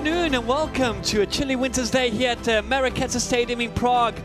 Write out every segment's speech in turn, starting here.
afternoon and welcome to a chilly winter's day here at Marketa Stadium in Prague,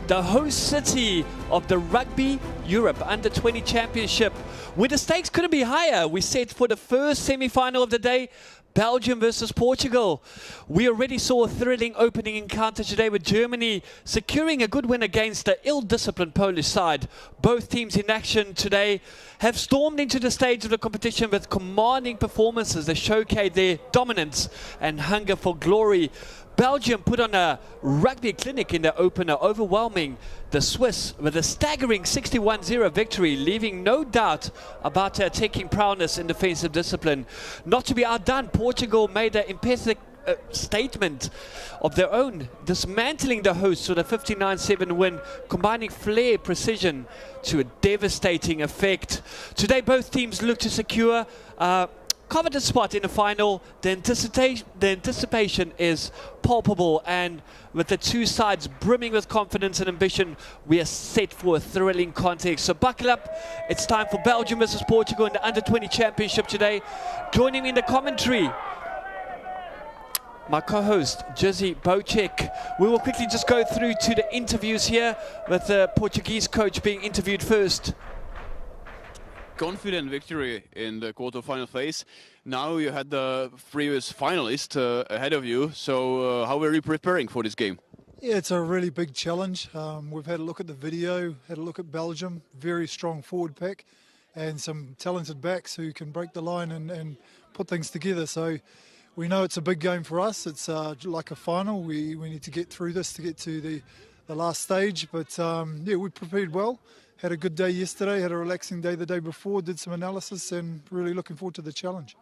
the host city of the Rugby Europe U20 Championship. Where the stakes couldn't be higher, we set for the first semi-final of the day, Belgium versus Portugal. We already saw a thrilling opening encounter today with Germany securing a good win against the ill-disciplined Polish side. Both teams in action today have stormed into the stage of the competition with commanding performances that showcase their dominance and hunger for glory. Belgium put on a rugby clinic in the opener, overwhelming the Swiss with a staggering 61-0 victory, leaving no doubt about their attacking prowess in defensive discipline. Not to be outdone, Portugal made an impressive statement of their own, dismantling the hosts with a 59-7 win, combining flair precision to a devastating effect. Today both teams look to secure coveted spot in the final. The anticipation is palpable, and with the two sides brimming with confidence and ambition, we are set for a thrilling contest. So buckle up, it's time for Belgium versus Portugal in the Under-20 Championship today. Joining me in the commentary, my co-host, Jerzy Bocek. We will quickly just go through to the interviews here, with the Portuguese coach being interviewed first. Confident victory in the quarter-final phase. Now you had the previous finalist ahead of you, so how were you preparing for this game? Yeah, it's a really big challenge. We've had a look at the video, had a look at Belgium, very strong forward pack and some talented backs who can break the line and put things together. So we know it's a big game for us. It's like a final. We need to get through this to get to the last stage, but yeah, we prepared well. Had a good day yesterday, had a relaxing day the day before, did some analysis, and really looking forward to the challenge.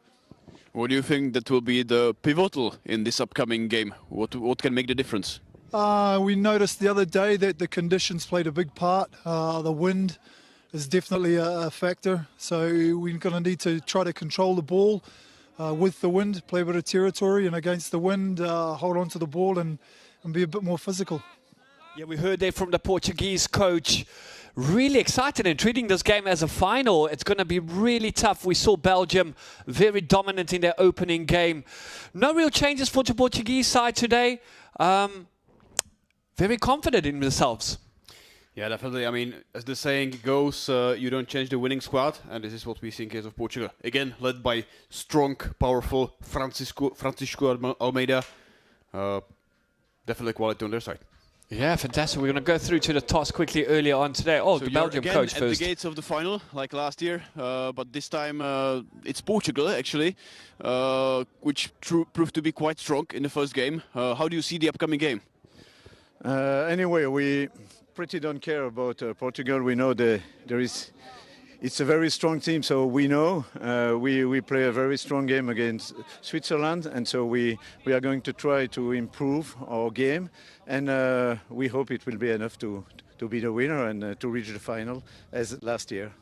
What do you think that will be the pivotal in this upcoming game? What can make the difference? We noticed the other day that the conditions played a big part. The wind is definitely a factor, so we're going to need to try to control the ball with the wind, play a bit of territory, and against the wind, hold on to the ball and be a bit more physical. Yeah, we heard there from the Portuguese coach. Really excited and treating this game as a final. It's going to be really tough. We saw Belgium very dominant in their opening game. No real changes for the Portuguese side today. Very confident in themselves. Yeah, definitely. I mean, as the saying goes, you don't change the winning squad, and this is what we see in case of Portugal. Again, led by strong, powerful Francisco Almeida. Definitely quality on their side. Yeah, fantastic. We're going to go through to the toss quickly earlier on today. Oh, so the Belgium coach at first. The gates of the final, like last year, but this time it's Portugal, actually, which proved to be quite strong in the first game. How do you see the upcoming game? Anyway, we pretty don't care about Portugal. We know it's a very strong team, so we know we play a very strong game against Switzerland, and so we are going to try to improve our game, and we hope it will be enough to be the winner and to reach the final as last year.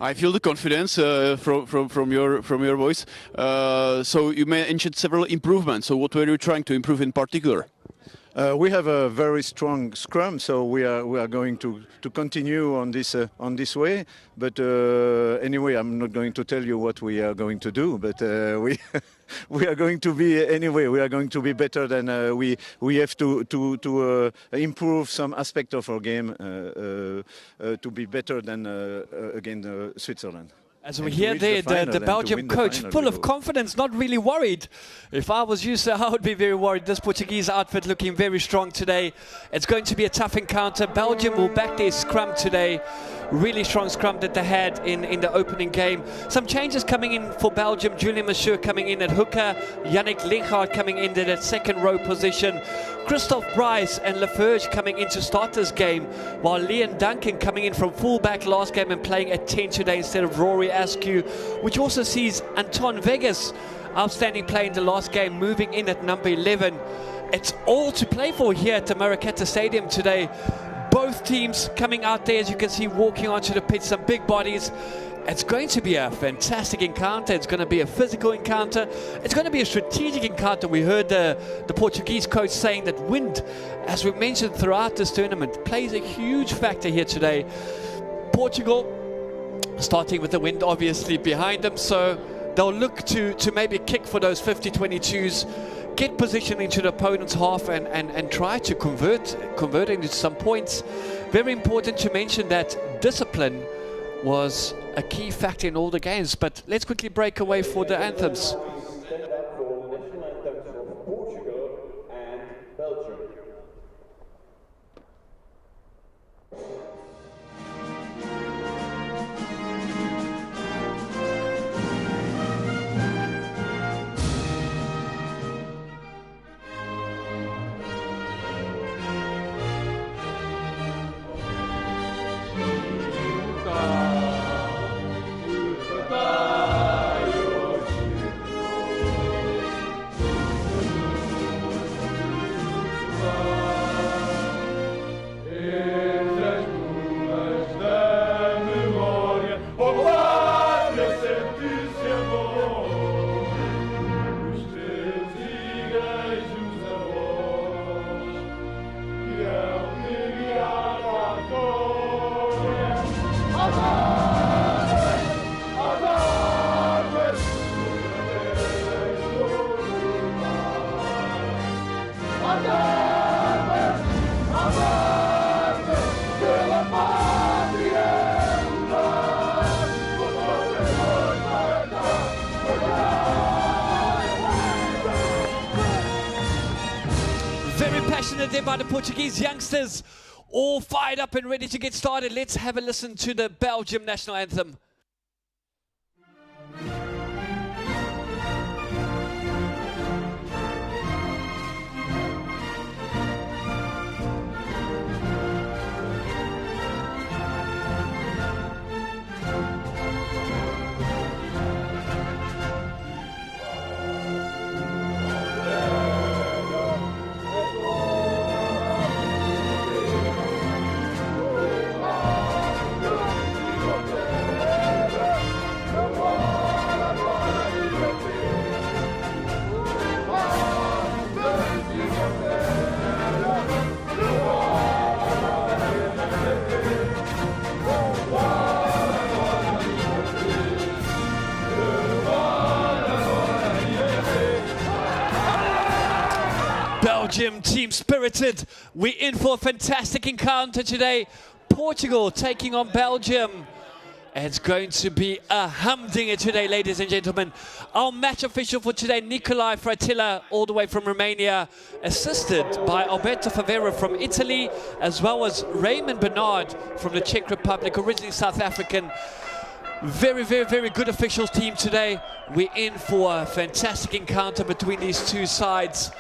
I feel the confidence from your voice. So you mentioned several improvements. So what were you trying to improve in particular? We have a very strong scrum, so we are going to continue on this way. But anyway, I'm not going to tell you what we are going to do. But we are going to be anyway. We are going to be better than we have to improve some aspect of our game to be better than against Switzerland. As we hear there, the Belgium coach, full of confidence, not really worried. If I was you, sir, I would be very worried. This Portuguese outfit looking very strong today. It's going to be a tough encounter. Belgium will back their scrum today. Really strong scrum that they had in the opening game. Some changes coming in for Belgium. Julian Monsieur coming in at hooker. Yannick Lingaard coming in at that second row position. Christophe Bryce and Laferge coming into starters game, while Leon Duncan coming in from fullback last game and playing at 10 today instead of Rory Askew, which also sees Anton Vegas, outstanding play in the last game, moving in at number 11. It's all to play for here at the Marketa Stadium today. Both teams coming out there, as you can see, walking onto the pitch, some big bodies. It's going to be a fantastic encounter. It's going to be a physical encounter. It's going to be a strategic encounter. We heard the Portuguese coach saying that wind, as we mentioned throughout this tournament, plays a huge factor here today. Portugal starting with the wind obviously behind them, so they'll look to maybe kick for those 50-22s, get position into the opponent's half and try to convert into some points. Very important to mention that discipline was a key factor in all the games. But let's quickly break away for the anthems. Portugal and Belgium. There by the Portuguese youngsters, all fired up and ready to get started. Let's have a listen to the Belgium national anthem. Belgium, team spirited. We're in for a fantastic encounter today. Portugal taking on Belgium. It's going to be a humdinger today, ladies and gentlemen. Our match official for today, Nikolai Fratilla, all the way from Romania, assisted by Alberto Favero from Italy, as well as Raymond Bernard from the Czech Republic, originally South African. Very, very, very good officials team today. We're in for a fantastic encounter between these two sides.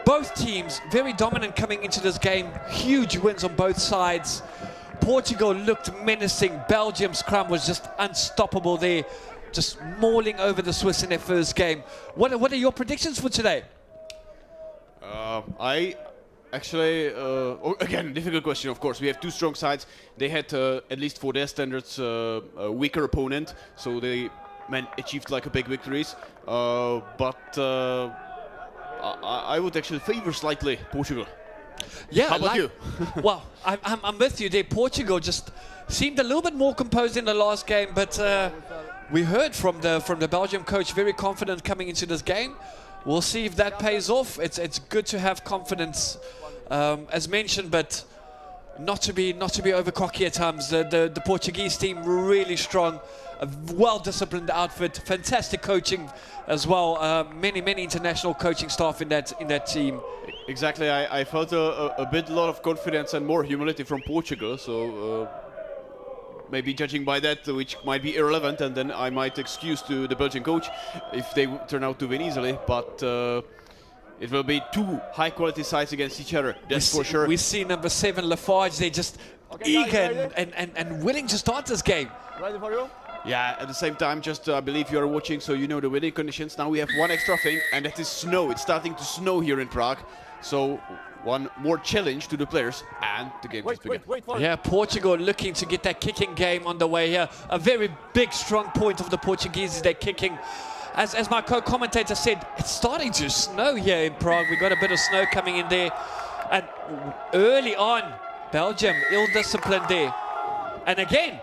Both teams very dominant coming into this game. Huge wins on both sides. Portugal looked menacing. Belgium's scrum was just unstoppable there, just mauling over the Swiss in their first game. What are your predictions for today? I actually, again, difficult question, of course. We have two strong sides. They had, at least for their standards, a weaker opponent, so they achieved like a big victories. I would actually favor slightly Portugal. Yeah, how about you? Well, I'm with you there. Portugal just seemed a little bit more composed in the last game, but we heard from the Belgium coach, very confident coming into this game. We'll see if that pays off. It's good to have confidence, as mentioned, but not to be over cocky at times. The Portuguese team really strong, a well-disciplined outfit, fantastic coaching as well. Many international coaching staff in that team. Exactly. I felt a lot of confidence and more humility from Portugal. So maybe judging by that, which might be irrelevant, and then I might excuse to the Belgian coach if they turn out to win easily. But it will be two high-quality sides against each other. That's for sure. We see number 7 Lafarge. They're just eager and willing to start this game. Ready for you? Yeah, at the same time, just I believe you are watching, so you know the winning conditions. Now we have one extra thing, and that is snow. It's starting to snow here in Prague, so one more challenge to the players, and the game is begin. Yeah, Portugal looking to get that kicking game on the way here. A very big, strong point of the Portuguese is their kicking. As my co-commentator said, it's starting to snow here in Prague. We got a bit of snow coming in there, and early on, Belgium ill-disciplined there, and again.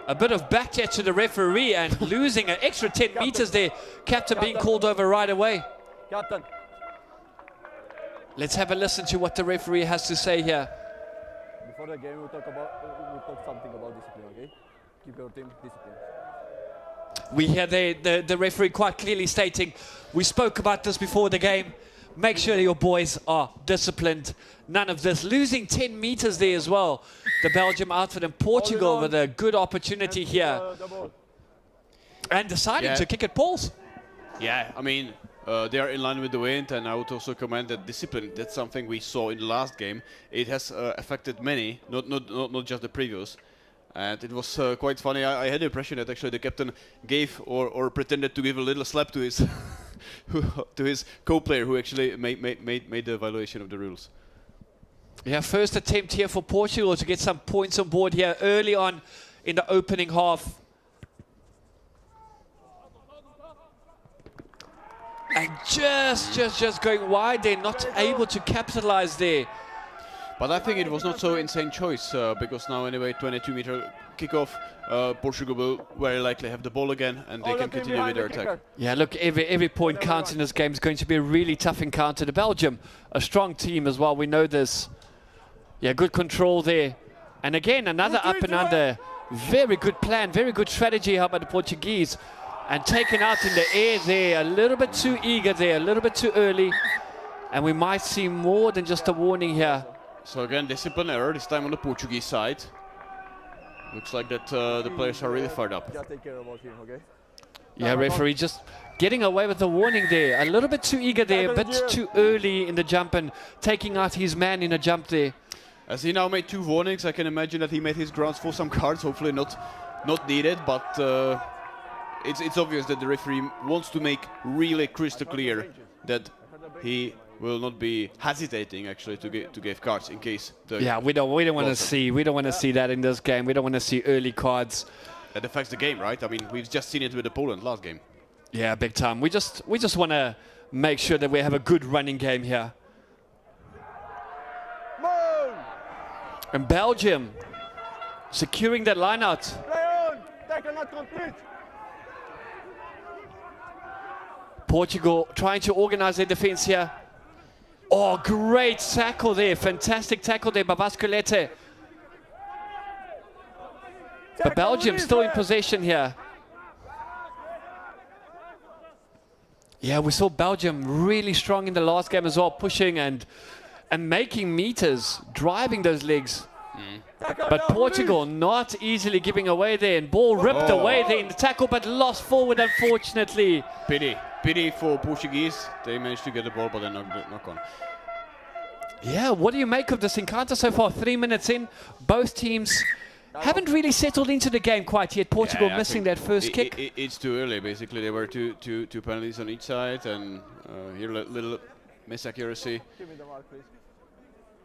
A bit of backlash to the referee and losing an extra 10 meters there. Captain being called over right away. Captain. Let's have a listen to what the referee has to say here. Before the game, we'll talk something about discipline, okay? Keep your team disciplined. We hear the referee quite clearly stating, we spoke about this before the game. Make sure your boys are disciplined. None of this. Losing 10 meters there as well. The Belgium outfit and Portugal with a good opportunity here. And deciding to kick at balls. Yeah, I mean, they are in line with the wind, and I would also comment that discipline, that's something we saw in the last game. It has affected many, not just the previous. And it was quite funny. I had the impression that actually the captain gave or pretended to give a little slap to his to his co-player who actually made the violation of the rules. Yeah, first attempt here for Portugal to get some points on board here early on in the opening half. And just going wide, they're not able to capitalize there. But I think it was not so insane choice because now anyway 22-meter kickoff, Portugal will very likely have the ball again and they can continue with their attack. Yeah, look, every point counts in this game. It's going to be a really tough encounter. The Belgium, a strong team as well, we know this. Yeah, good control there. And again, another up and under. Very good plan, very good strategy how about the Portuguese. And taken out in the air there, a little bit too eager there, a little bit too early. And we might see more than just a warning here. So again, discipline error, this time on the Portuguese side. Looks like that the players are really fired up. Just take care about him, okay? Yeah, referee just getting away with the warning there. A little bit too eager there, a bit too early in the jump and taking out his man in a jump there. As he now made 2 warnings, I can imagine that he made his grounds for some cards, hopefully not needed, but it's obvious that the referee wants to make really crystal clear that he will not be hesitating actually to give cards in case the we don't want to see that in this game. We don't want to see early cards. That affects the game, right? I mean, we've just seen it with the Poland last game. Yeah, big time. We just want to make sure that we have a good running game here. And Belgium securing that line out. Portugal trying to organize their defense here. Oh, great tackle there. Fantastic tackle there by Vasculete. But Belgium still in possession here. Yeah, we saw Belgium really strong in the last game as well, pushing and making meters, driving those legs. But Portugal not easily giving away there, and ball ripped away there in the tackle, but lost forward, unfortunately. Pity for Portuguese. They managed to get the ball, but they're not gone. Yeah, what do you make of this encounter so far? 3 minutes in, both teams haven't really settled into the game quite yet. Portugal missing that first kick. It's too early, basically. There were two penalties on each side, and here a little miss accuracy. Give me the mark, please.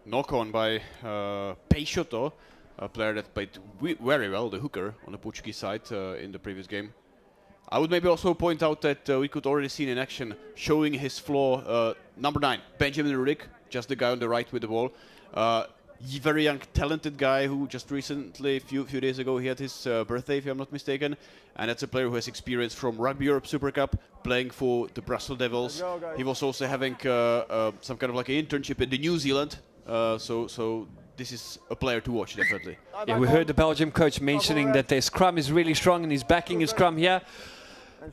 Knock on by Peixoto, a player that played very well, the hooker, on the Portuguese side in the previous game. I would maybe also point out that we could already see in action, showing his flaw, number 9, Benjamin Rudik, just the guy on the right with the ball. Very young, talented guy who just recently, a few days ago, he had his birthday, if I'm not mistaken. And that's a player who has experience from Rugby Europe Super Cup, playing for the Brussels Devils. He was also having some kind of like an internship in New Zealand. So this is a player to watch, definitely. Yeah, we heard the Belgium coach mentioning that their scrum is really strong and he's backing his scrum here.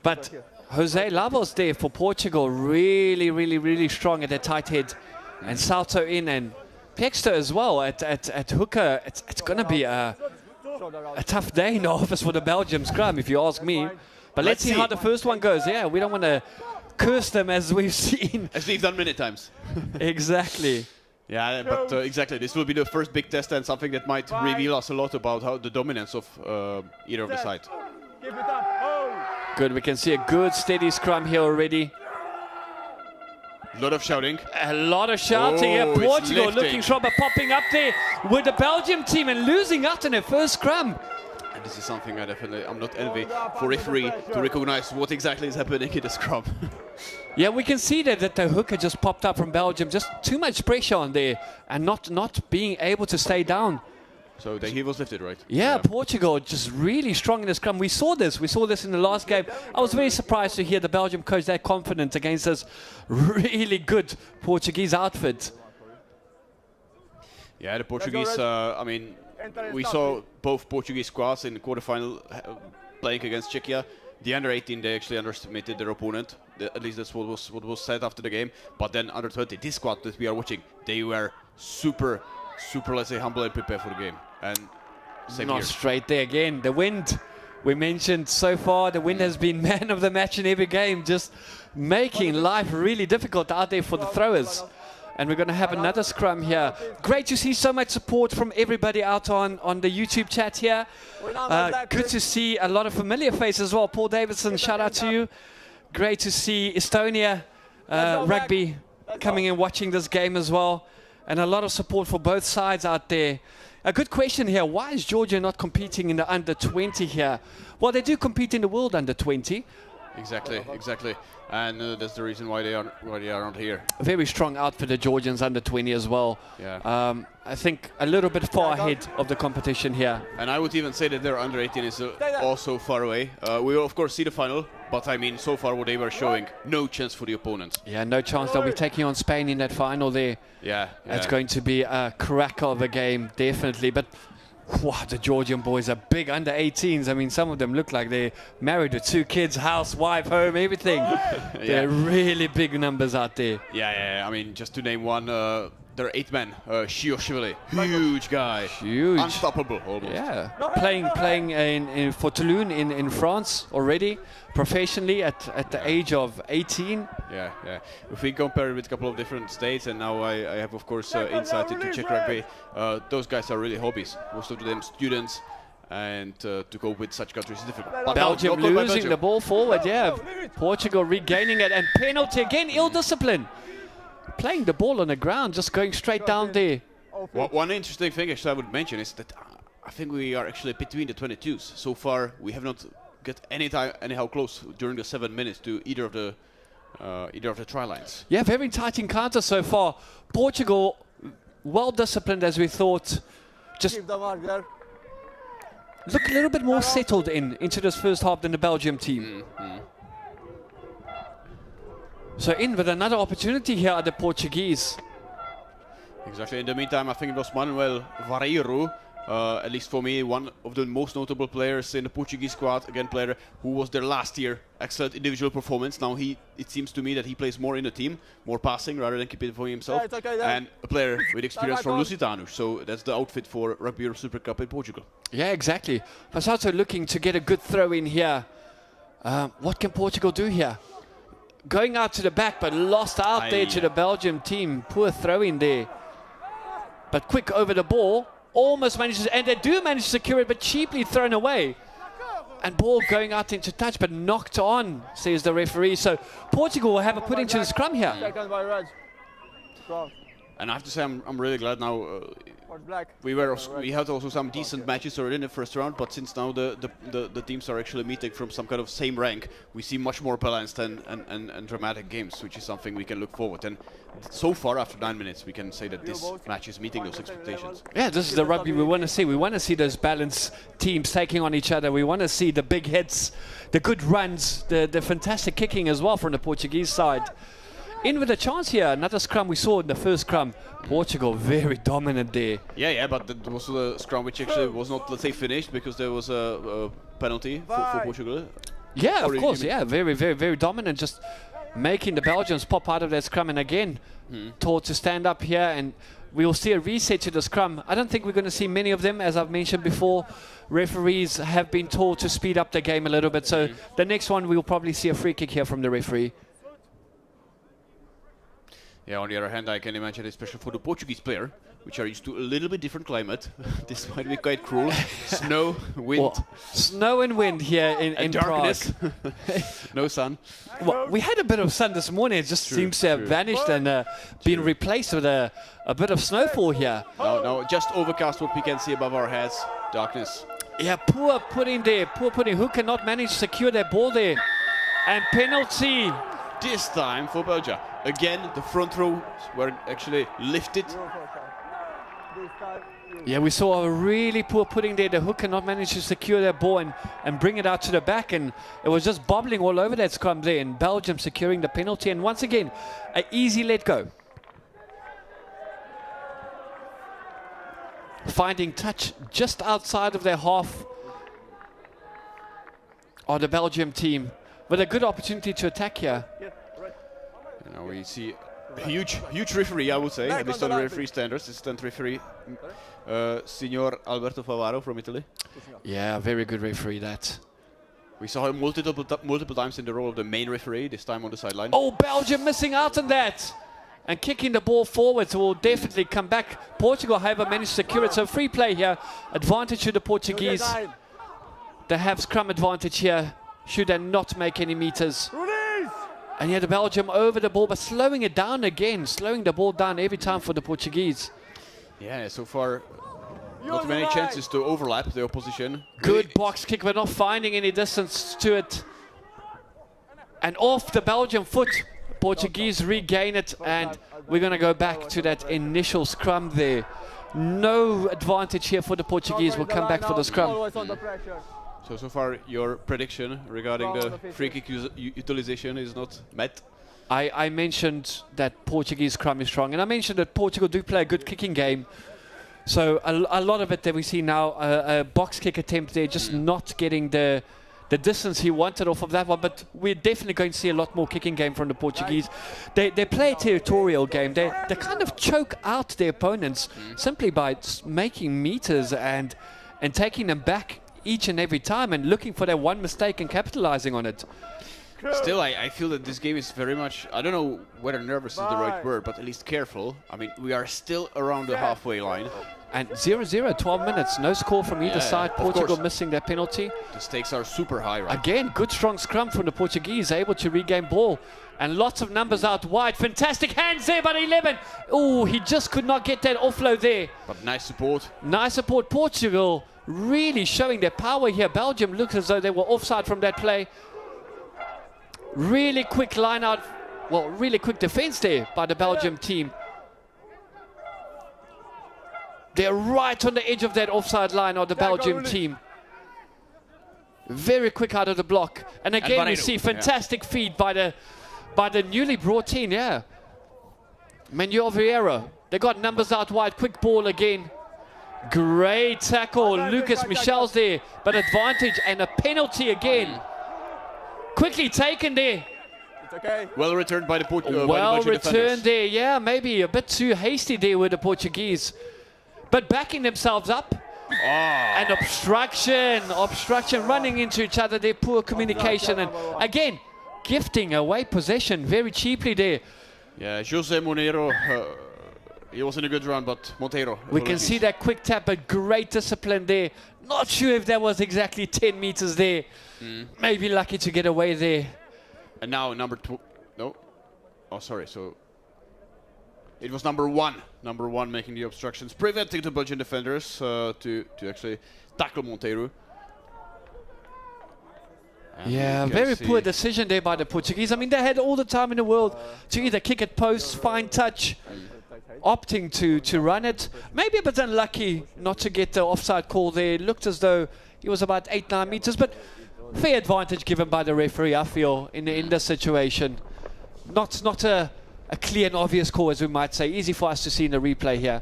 But Jose Lavos there for Portugal, really strong at the tight head. And Salto in, and Pexter as well at hooker. It's going to be a tough day in the office for the Belgium scrum, if you ask me. But let's see how the first one goes. Yeah, we don't want to curse them as we've seen. As we've done many times. Exactly. Yeah, but exactly. This will be the first big test and something that might reveal us a lot about how the dominance of either of the side. Good, we can see a good steady scrum here already. A lot of shouting. A lot of shouting here. Portugal looking strong, but popping up there with the Belgium team and losing out in their first scrum. And this is something I'm not envy for referee to recognize what exactly is happening in the scrum. Yeah, we can see that the hooker just popped up from Belgium. Just too much pressure on there and not being able to stay down. So he was lifted, right? Yeah, Portugal just really strong in the scrum. We saw this in the last game. I was very surprised to hear the Belgium coach that confident against this really good Portuguese outfit. Yeah, the Portuguese, I mean, we saw both Portuguese squads in the quarterfinal playing against Czechia. The under-18, they actually underestimated their opponent. At least that's what was said after the game. But then under-20, this squad that we are watching, they were super, let's say, humble and prepared for the game. And same Not here. straight there again. The wind, we mentioned so far, the wind has been man of the match in every game, just making life really difficult out there for the throwers. And we're going to have another scrum here. Great to see so much support from everybody out on the YouTube chat here. Good to see a lot of familiar faces as well. Paul Davidson, shout out to you. Great to see Estonia rugby coming and watching this game as well. And a lot of support for both sides out there. A good question here. Why is Georgia not competing in the under-20 here? Well, they do compete in the world under-20. Exactly. And that's the reason why they aren't here. Very strong outfit, the Georgians under-20 as well. Yeah. I think a little bit far ahead of the competition here. And I would even say that their under-18 is also far away. We will of course see the final, but I mean, so far what they were showing, no chance for the opponents. Yeah, no chance. They'll be taking on Spain in that final there. Yeah. It's going to be a cracker of a game, definitely. But wow, the Georgian boys are big under-18s. I mean, some of them look like they're married with 2 kids, house, wife, home, everything. They're really big numbers out there. Yeah. I mean, just to name one, their 8-man, Shioshvili, huge guy, Huge. unstoppable almost. Yeah, playing for Toulon in France already, professionally at the age of 18. Yeah. If we compare it with a couple of different states, and now I have of course insight into Czech rugby, those guys are really hobbies. Most of them students, and to cope with such countries is difficult. But Belgium now, losing the ball forward, yeah. Portugal regaining it, and penalty again, ill discipline. Playing the ball on the ground, just going straight down there. One interesting thing actually I would mention is that I think we are actually between the 22s. So far we have not got anyhow close during the 7 minutes to either of the try lines. Yeah, very tight encounter so far. Portugal, well disciplined as we thought. Just Keep the mark there. look a little bit more settled into this first half than the Belgium team. So in with another opportunity here at the Portuguese. Exactly. In the meantime, I think it was Manuel Vareiro, at least for me, one of the most notable players in the Portuguese squad. Again, player who was there last year. Excellent individual performance. Now it seems to me that he plays more in the team, more passing rather than keeping it for himself. Yeah, it's okay, and a player with experience from Lusitano. So that's the outfit for Rugby Europe Super Cup in Portugal. Yeah, exactly. Passato looking to get a good throw in here. What can Portugal do here? Going out to the back, but lost out there to the Belgium team. Poor throw in there. But quick over the ball. Almost manages, and they do manage to secure it, but cheaply thrown away. And ball going out into touch, but knocked on, says the referee. So Portugal will have a put into the scrum here. Second by Raj. Scrum. And I have to say, I'm really glad now. Black. We had also some decent matches already in the first round, but since now the teams are actually meeting from some kind of same rank, we see much more balanced and dramatic games, which is something we can look forward. And so far, after 9 minutes, we can say that this match is meeting those expectations. Yeah, this is the rugby we want to see. We want to see those balanced teams taking on each other. We want to see the big hits, the good runs, the fantastic kicking as well from the Portuguese side. In with a chance here, another scrum we saw in the first scrum. Portugal very dominant there. Yeah, but that was a scrum which actually was not, let's say, finished because there was a penalty for Portugal. Yeah, of course, yeah, very dominant, just making the Belgians pop out of their scrum, and again told to stand up here, and we will see a reset to the scrum. I don't think we're going to see many of them, as I've mentioned before. Referees have been told to speed up the game a little bit, so the next one we'll probably see a free kick here from the referee. Yeah, on the other hand, I can imagine, especially for the Portuguese player, which are used to a little bit different climate, this might be quite cruel. Snow, wind. Well, snow and wind here in darkness. Prague. No sun. Well, we had a bit of sun this morning. It just seems to have vanished and been replaced with a bit of snowfall here. No, just overcast what we can see above our heads. Darkness. Yeah, poor putting there. Poor putting. Who cannot manage to secure their ball there. And penalty. This time for Belgium. Again, the front row were actually lifted. Yeah, we saw a really poor putting there. The hooker not managed to secure that ball and bring it out to the back, and it was just bobbling all over that scrum there, and Belgium securing the penalty, and once again, an easy let go. Finding touch just outside of their half of the Belgium team, with a good opportunity to attack here. And now we see a huge referee, I would say, at least on the referee standards. Assistant referee, Signor Alberto Favaro from Italy. Yeah, very good referee that. We saw him multiple times in the role of the main referee, this time on the sideline. Oh, Belgium missing out on that. And kicking the ball forward, so will definitely come back. Portugal, however, managed to secure it. So free play here. Advantage to the Portuguese. They have scrum advantage here. Should they not make any meters. And yeah, the Belgium over the ball, but slowing it down again. Slowing the ball down every time for the Portuguese. Yeah, so far, not many chances to overlap the opposition. Good box kick, but not finding any distance to it. And off the Belgian foot. Portuguese regain it, and we're going to go back to that initial scrum there. No advantage here for the Portuguese. We'll come back for the scrum. So far, your prediction regarding the free kick utilization is not met. I mentioned that Portuguese scrum is strong, and I mentioned that Portugal do play a good kicking game. So a lot of it that we see now, a box kick attempt there, just not getting the distance he wanted off of that one, but we're definitely going to see a lot more kicking game from the Portuguese. They play a territorial game. They kind of choke out their opponents simply by making meters and taking them back each and every time and looking for that one mistake and capitalizing on it. Still, I feel that this game is very much, I don't know whether nervous is the right word, but at least careful. I mean, we are still around the halfway line. And 0-0, 12 minutes, no score from either side. Portugal missing their penalty. The stakes are super high, right? Again, good strong scrum from the Portuguese, able to regain ball. And lots of numbers out wide. Fantastic hands there by 11. Oh, he just could not get that offload there. But nice support. Nice support. Portugal really showing their power here. Belgium looks as though they were offside from that play. Really quick line out. Well, really quick defense there by the Belgium team. They're right on the edge of that offside line of the Belgium team. Very quick out of the block. And again, we see fantastic feed by the newly brought in, Manuel Vieira. They got numbers out wide. Quick ball again. Great tackle. Lucas Michel's there. But advantage and a penalty again. Quickly taken there. It's okay. Well returned by the Portuguese. Well returned there. Yeah, maybe a bit too hasty there with the Portuguese. But backing themselves up. And obstruction running into each other. Their poor communication. And again, gifting away possession very cheaply there. Yeah, Jose Monteiro, he was in a good run, but Monteiro. We can see that quick tap, but great discipline there. Not sure if that was exactly 10 meters there. Maybe lucky to get away there. And now number two. No. Oh, sorry. So it was number one. Number one making the obstructions, preventing the Belgian defenders to actually tackle Monteiro. And yeah, very poor decision there by the Portuguese. I mean, they had all the time in the world to either kick it post, find touch, opting to run it. Maybe a bit unlucky not to get the offside call there. It looked as though he was about 8-9 meters, but fair advantage given by the referee, I feel, in this situation. Not a clear and obvious call, as we might say. Easy for us to see in the replay here.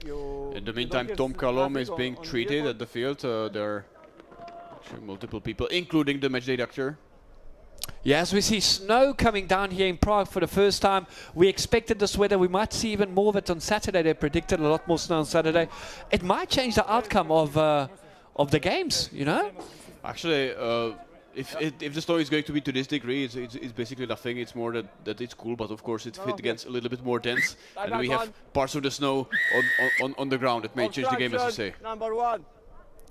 In the meantime, Tom Kalom is being treated at the field. There are actually multiple people, including the matchday doctor. Yeah, as we see snow coming down here in Prague for the first time. We expected this weather. We might see even more of it on Saturday. They predicted a lot more snow on Saturday. It might change the outcome of the games, you know? Actually, if the snow is going to be to this degree, it's basically nothing. It's more that it's cool, but of course it gets a little bit more dense. And we have parts of the snow on the ground. It may change the game, as you say. Number one.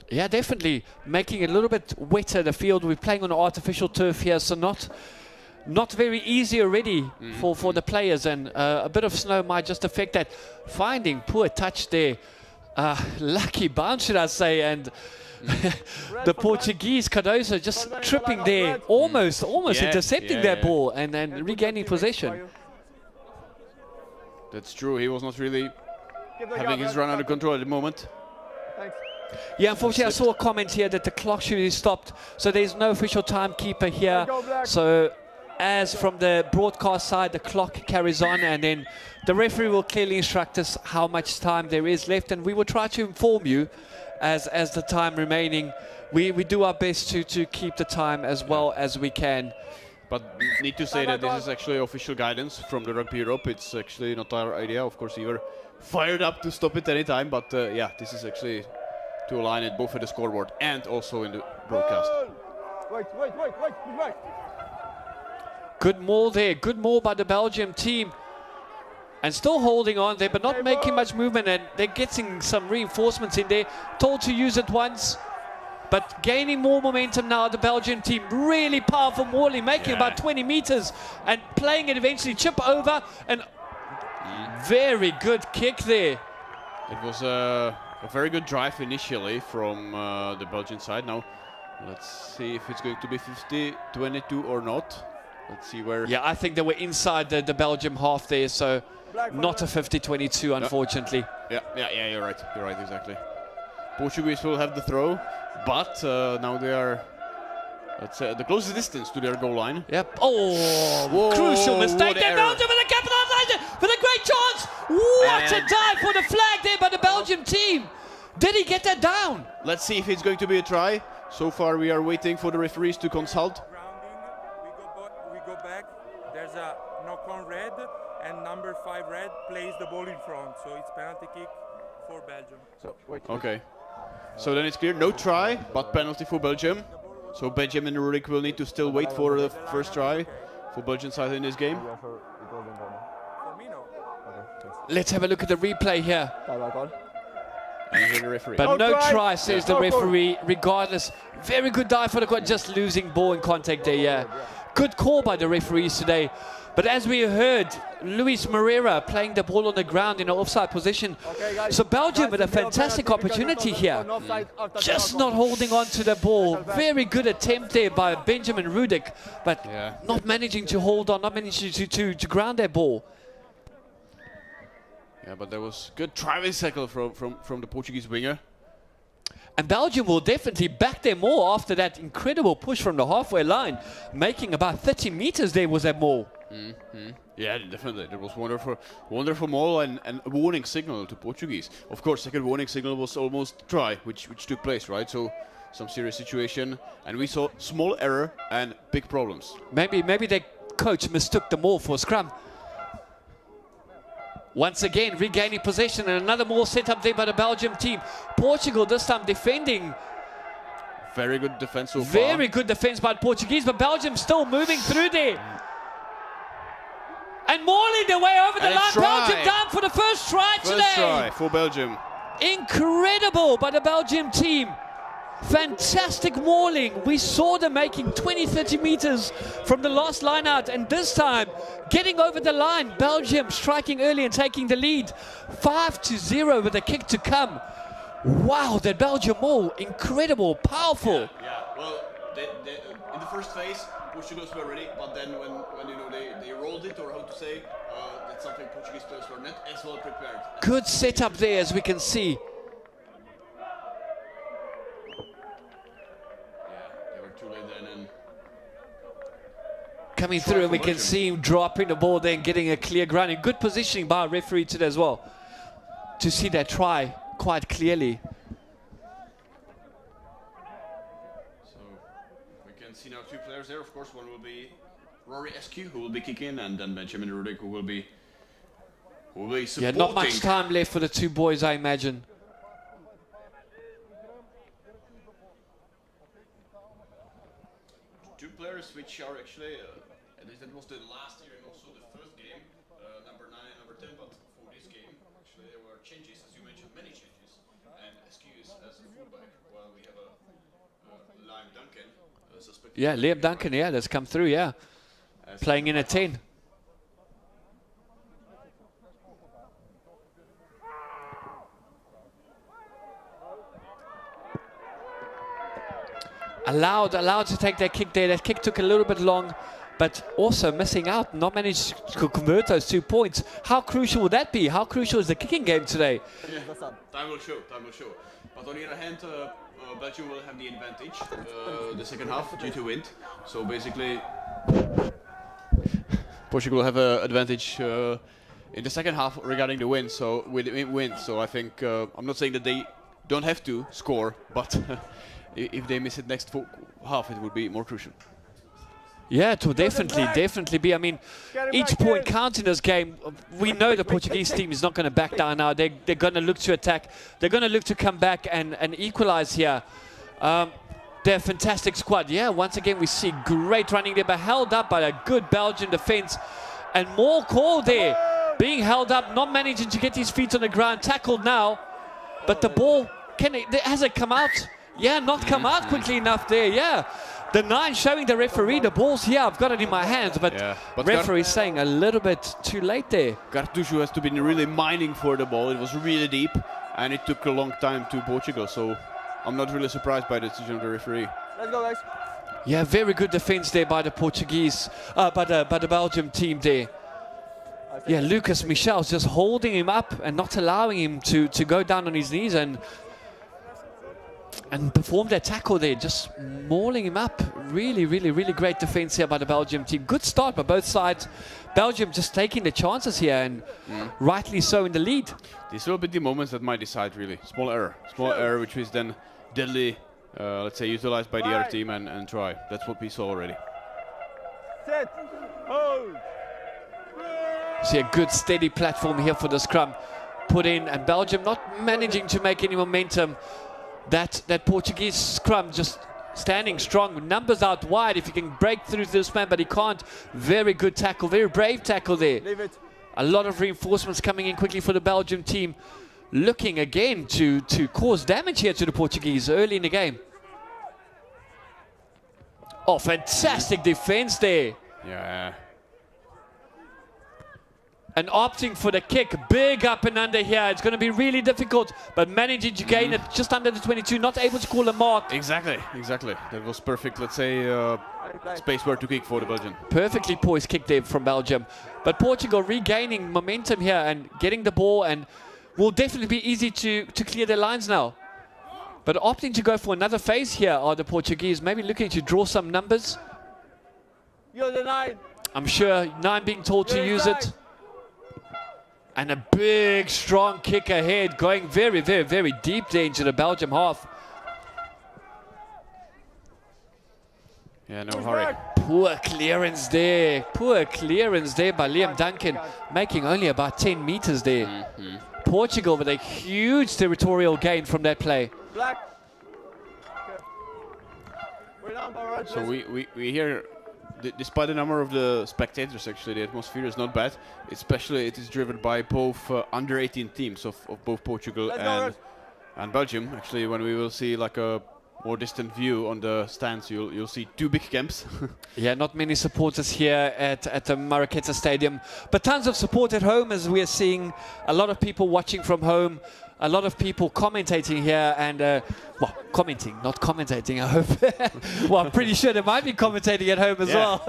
Yeah, definitely making it a little bit wetter, the field. We're playing on artificial turf here, so not very easy already for the players, and a bit of snow might just affect that. Finding poor touch there. Lucky bounce, should I say, and the Portuguese Cardoso just tripping there, almost intercepting that ball and then regaining possession. That's true. He was not really having his run under control at the moment. Thanks. Yeah, unfortunately, I saw a comment here that the clock should be stopped, so there's no official timekeeper here. So, as from the broadcast side, the clock carries on, and then the referee will clearly instruct us how much time there is left, and we will try to inform you as the time remaining. We do our best to keep the time as well as we can. But need to say that this is actually official guidance from the Rugby Europe. It's actually not our idea. Of course, we were fired up to stop it anytime, but yeah, this is actually to align it both at the scoreboard and also in the broadcast. Wait. Good maul there, good maul by the Belgium team. And still holding on there, but not making much movement, and they're getting some reinforcements in there. Told to use it once, but gaining more momentum now, the Belgian team. Really powerful mauling, making about 20 meters and playing it eventually. Chip over, and very good kick there. It was a very good drive initially from the Belgian side. Now, let's see if it's going to be 50-22 or not. Let's see where... Yeah, I think they were inside the Belgium half there, so not a 50-22, unfortunately. Yeah, you're right, exactly. Portuguese will have the throw, but now they are, let's say, the closest distance to their goal line. Yep. Oh, whoa, crucial mistake what there. error. Belgium with a capitalization, with a great chance. What a dive for the flag there by the Belgium team. Did he get that down? Let's see if it's going to be a try. So far, we are waiting for the referees to consult. We go back. There's a knock-on red, and number 5 red plays the ball in front. So it's penalty kick for Belgium. So wait. Okay. So then it's clear, no try, but penalty for Belgium. So Benjamin Rurik will need to still wait for the first try for Belgian side in this game. Yeah, sure. It wasn't on. For me, no. Okay, thanks. Let's have a look at the replay here. Time call. And here's the referee. But no try, says the No goal. referee, regardless. Very good dive for the goal, just losing ball in contact there, yeah. Good call by the referees today. But as we heard, Luis Moreira playing the ball on the ground in an offside position. Okay, guys. So Belgium with a Guys, no fantastic penalty because opportunity it's here. on offside after the Just knock-on. not holding on to the ball. Very good attempt there by Benjamin Rudik, but Yeah. not managing to hold on, not managing to ground that ball. Yeah, but there was good driving cycle from the Portuguese winger. And Belgium will definitely back them more after that incredible push from the halfway line, making about 30 meters there was that maul. Yeah, definitely. There was wonderful maul and a warning signal to Portuguese. Of course, second warning signal was almost try, which took place, right? So some serious situation, and we saw small error and big problems. Maybe their coach mistook the maul for a scrum. Once again, regaining possession, and another maul set up there by the Belgium team. Portugal this time defending. Very good defense so far. Very good defense by the Portuguese, but Belgium still moving through there. And mauling their way over the And a line. try. Belgium down for the first try First today. try for Belgium. Incredible by the Belgium team. Fantastic mauling. We saw them making 20-30 meters from the last line out, and this time getting over the line. Belgium striking early and taking the lead. 5-0 with a kick to come. Wow, that Belgium maul, incredible, powerful. Yeah, well, in the first phase, Portuguese were ready, but then when you know they rolled it, or how to say, that's something Portuguese players were not as well prepared. Good setup there, as we can see. They were too late then, and Coming through, and we can Belgium. see him dropping the ball there and getting a clear grounding. Good positioning by our referee today as well, to see that try quite clearly. so we can see now two players there. Of course, one will be Rory Eskew, who will be kicking, and then Benjamin Rudik, who will be Yeah, supporting. not much time left for the two boys, I imagine. Two players which are actually, at least that was the last year and also the first game, number 9 and number 10, but for this game, actually there were changes, as you mentioned, many changes. And Eskew is as a fullback, while we have a Liam Duncan, suspected. Yeah, Liam Duncan, yeah, that's come through, yeah. as Playing in a 10. Allowed to take that kick there. That kick took a little bit long, but also missing out, not managed to convert those 2 points. How crucial would that be? How crucial is the kicking game today? Time will show, time will show. But on the other hand, Belgium will have the advantage the second half due to wind. So basically, Portugal will have an advantage in the second half regarding the wind. So with wind, so I think I'm not saying that they don't have to score, but if they miss it next half, it would be more crucial. Yeah, it will definitely be. I mean, each point counts in this game. We know the Portuguese team is not going to back down now. They're going to look to attack. They're going to look to come back and equalize here. They're a fantastic squad. Yeah, once again, we see great running there, but held up by a good Belgian defense. And more call there. Being held up, not managing to get his feet on the ground. Tackled now. But the ball, has it come out? Yeah, not come out quickly enough there, yeah. The 9 showing the referee, the ball's here, I've got it in my hands, but referee saying a little bit too late there. Cartucho has to be really mining for the ball. It was really deep, and it took a long time to Portugal, so I'm not really surprised by the decision of the referee. Let's go, guys. Yeah, very good defense there by the Portuguese, by the Belgium team there. Yeah, Lucas Michel's just holding him up and not allowing him to go down on his knees and perform their tackle there, just mauling him up. Really great defense here by the Belgium team. Good start by both sides. Belgium just taking the chances here and rightly so in the lead. These will be the moments that might decide really. Small error which is then deadly, let's say, utilized by the other team and try. That's what we saw already. Set. Hold. See a good steady platform here for the scrum put in, and Belgium not managing to make any momentum. That Portuguese scrum just standing strong, numbers out wide if you can break through this man, but he can't. Very good tackle, very brave tackle there. Leave it. A lot of reinforcements coming in quickly for the Belgium team, looking again to cause damage here to the Portuguese early in the game. Oh, fantastic defense there. Yeah. And opting for the kick, big up and under here. It's going to be really difficult, but managing to gain it just under the 22, not able to call a mark. Exactly. That was perfect, let's say, space where to kick for the Belgian. Perfectly poised kick there from Belgium. But Portugal regaining momentum here and getting the ball, and will definitely be easy to clear their lines now. But opting to go for another phase here are the Portuguese, maybe looking to draw some numbers. You're the 9. I'm sure 9 being told to use it. And a big, strong kick ahead, going very deep there into the Belgium half. Yeah, no hurry. Poor clearance there by Liam Duncan, making only about 10 meters there. Portugal with a huge territorial gain from that play. Black. So we hear, despite the number of the spectators, actually the atmosphere is not bad. Especially it is driven by both under 18 teams of both Portugal and Belgium. Actually, when we will see like a more distant view on the stands, you'll see 2 big camps. Yeah, not many supporters here at the Marketa Stadium, but tons of support at home, as we are seeing a lot of people watching from home. A lot of people commentating here and, well, commenting, not commentating, I hope. Well, I'm pretty sure they might be commentating at home as well.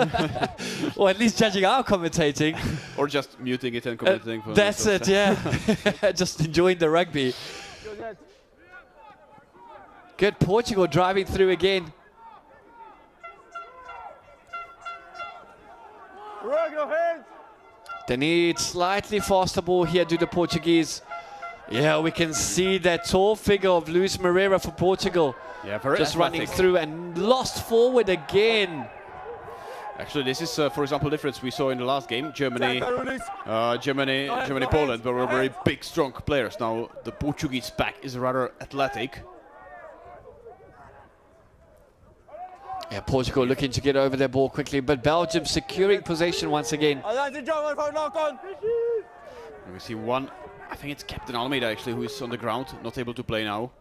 Or at least judging our commentating. Or just muting it and commenting. That's it, yeah. Just enjoying the rugby. Good, Portugal driving through again. They need slightly faster ball here, do the Portuguese. Yeah, we can see that tall figure of Luis Moreira for Portugal. Yeah, very just athletic. Running through and lost forward again. Actually, this is, for example, difference we saw in the last game. Germany, Poland, were very big, strong players. Now the Portuguese pack is rather athletic. Yeah, Portugal looking to get over their ball quickly, but Belgium securing possession once again. And we see one, I think it's Captain Almeida actually, who is on the ground, not able to play now.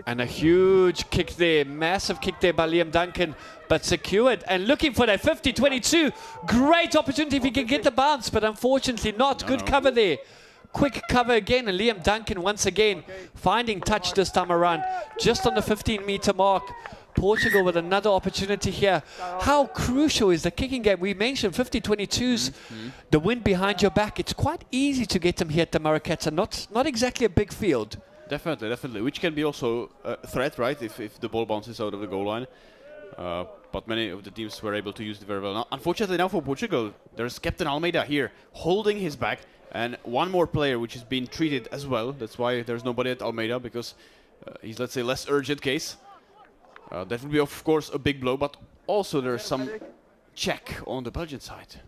And a huge kick there, massive kick there by Liam Duncan, but secured and looking for that 50-22. Great opportunity if he can get the bounce, but unfortunately not. Good cover there. Quick cover again, and Liam Duncan once again finding touch this time around, just on the 15-meter mark. Portugal with another opportunity here. How crucial is the kicking game? We mentioned 50-22's the wind behind your back. It's quite easy to get them here at the Marketa. Not exactly a big field. Definitely, definitely. Which can be also a threat, right? If the ball bounces out of the goal line. But many of the teams were able to use it very well. Now, unfortunately, now for Portugal, there's Captain Almeida here holding his back, and one more player which is being treated as well. That's why there's nobody at Almeida, because he's, let's say, less urgent case. That would be, of course, a big blow, but also there's some check on the Belgian side.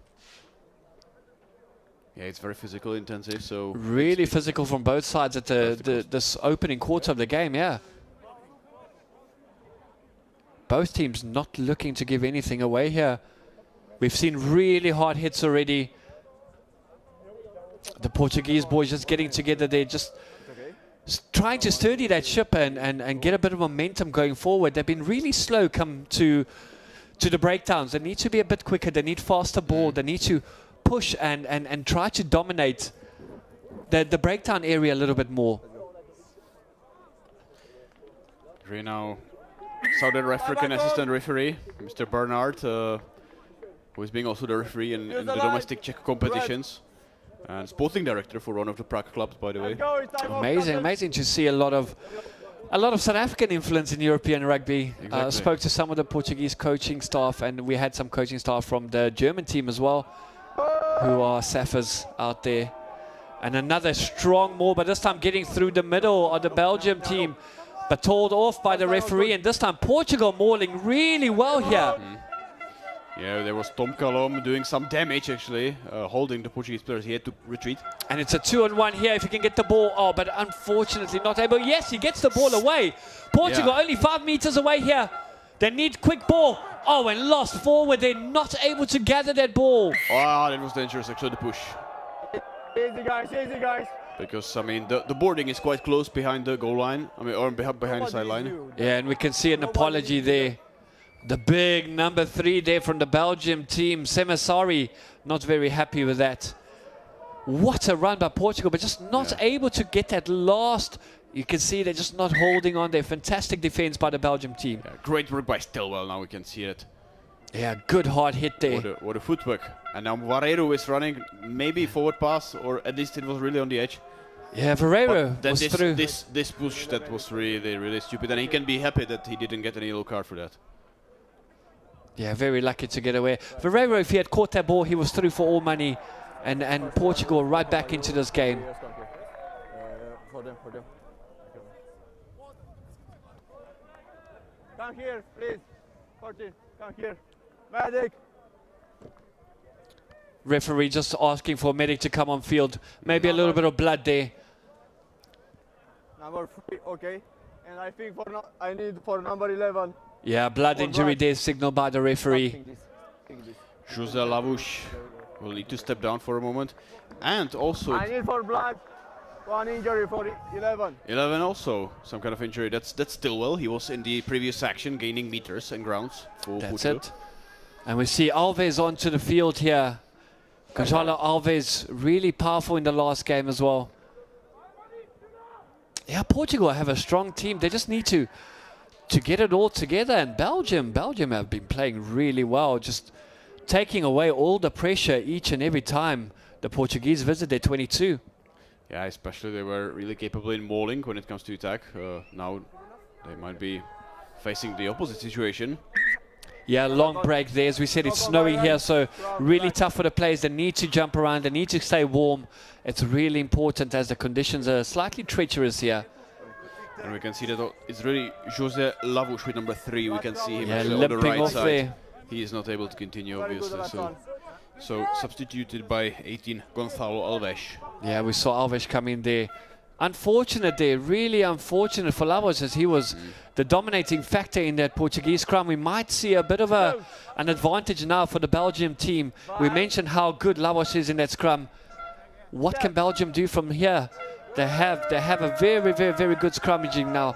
Yeah, it's very physical, intensive. So really physical from both sides at this opening quarter of the game. Yeah. Both teams not looking to give anything away here. We've seen really hard hits already. The Portuguese boys just getting together. They're just trying to steady that ship and get a bit of momentum going forward. They've been really slow come to the breakdowns. They need to be a bit quicker. They need faster ball. They need to push and try to dominate the breakdown area a little bit more. Right now, Southern African assistant referee, Mr. Bernard, who is being also the referee in the domestic Czech competitions. And sporting director for one of the Prague clubs, by the way. Amazing to see a lot of South African influence in European rugby. Exactly. Spoke to some of the Portuguese coaching staff, and we had some coaching staff from the German team as well, who are Saffers out there. And another strong maul, but this time getting through the middle of the Belgium team, but told off by the referee. And this time Portugal mauling really well here. Yeah, there was Tom Calom doing some damage, actually, holding the Portuguese players. He had to retreat. And it's a 2-on-1 here if he can get the ball. Oh, but unfortunately not able. Yes, he gets the ball away. Portugal only 5 meters away here. They need quick ball. Oh, and lost forward. They're not able to gather that ball. Oh, that was dangerous, actually, the push. Easy guys, easy guys. Because, I mean, the boarding is quite close behind the goal line. I mean, or behind the sideline. Yeah, and we can see an apology there. The big number 3 there from the Belgium team, Semasari, not very happy with that. What a run by Portugal, but just not able to get that last. You can see they're just not holding on there. Fantastic defense by the Belgium team. Yeah, great work by Stilwell, now we can see it. Yeah, good hard hit there. What a footwork. And now Varero is running, maybe forward pass, or at least it was really on the edge. Yeah, Varero was through. This push, that was really stupid. And he can be happy that he didn't get any yellow card for that. Yeah, very lucky to get away. Varero, if he had caught that ball, he was through for all money. And Portugal right back into this game. For them. Come here, please. 14, come here. Medic. Referee just asking for a medic to come on field. Maybe a little bit of blood there. Number 3, okay. And I think I need for number 11. Yeah, blood injury there signaled by the referee. Jose Lavouche will need to step down for a moment. And also... I need for blood. 1 injury for 11. 11 also, some kind of injury. That's Stilwell. He was in the previous action, gaining meters and grounds for Portugal. That's it. And we see Alves onto the field here. Gonzalo Alves, really powerful in the last game as well. Yeah, Portugal have a strong team. They just need to get it all together. And Belgium have been playing really well, just taking away all the pressure each and every time the Portuguese visit their 22. Yeah, especially they were really capable in mauling when it comes to attack. Now they might be facing the opposite situation. Yeah, long break there. As we said, it's snowing here, so really tough for the players. They need to jump around. They need to stay warm. It's really important as the conditions are slightly treacherous here. And we can see that it's really Jose Lavouche with number 3. We can see him on the limping right off side. there. He is not able to continue, obviously. So substituted by 18, Gonzalo Alves. Yeah, we saw Alves come in there. Unfortunate there, really unfortunate for Lavouche, as he was the dominating factor in that Portuguese scrum. We might see a bit of an advantage now for the Belgium team. We mentioned how good Lavouche is in that scrum. What can Belgium do from here? They have a very good scrummaging now.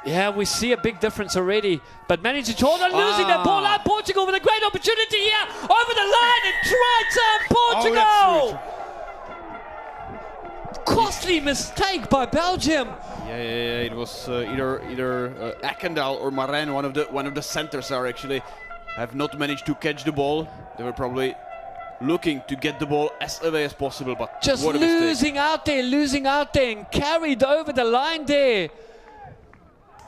Yeah, we see a big difference already, but managed to hold on, losing that ball out. Portugal with a great opportunity here, over the line, and try time Portugal! Costly mistake by Belgium. Yeah, it was either Akendal or Maren, one of the centers have not managed to catch the ball. They were probably looking to get the ball as away as possible, but just what a mistake. losing out there and carried over the line there.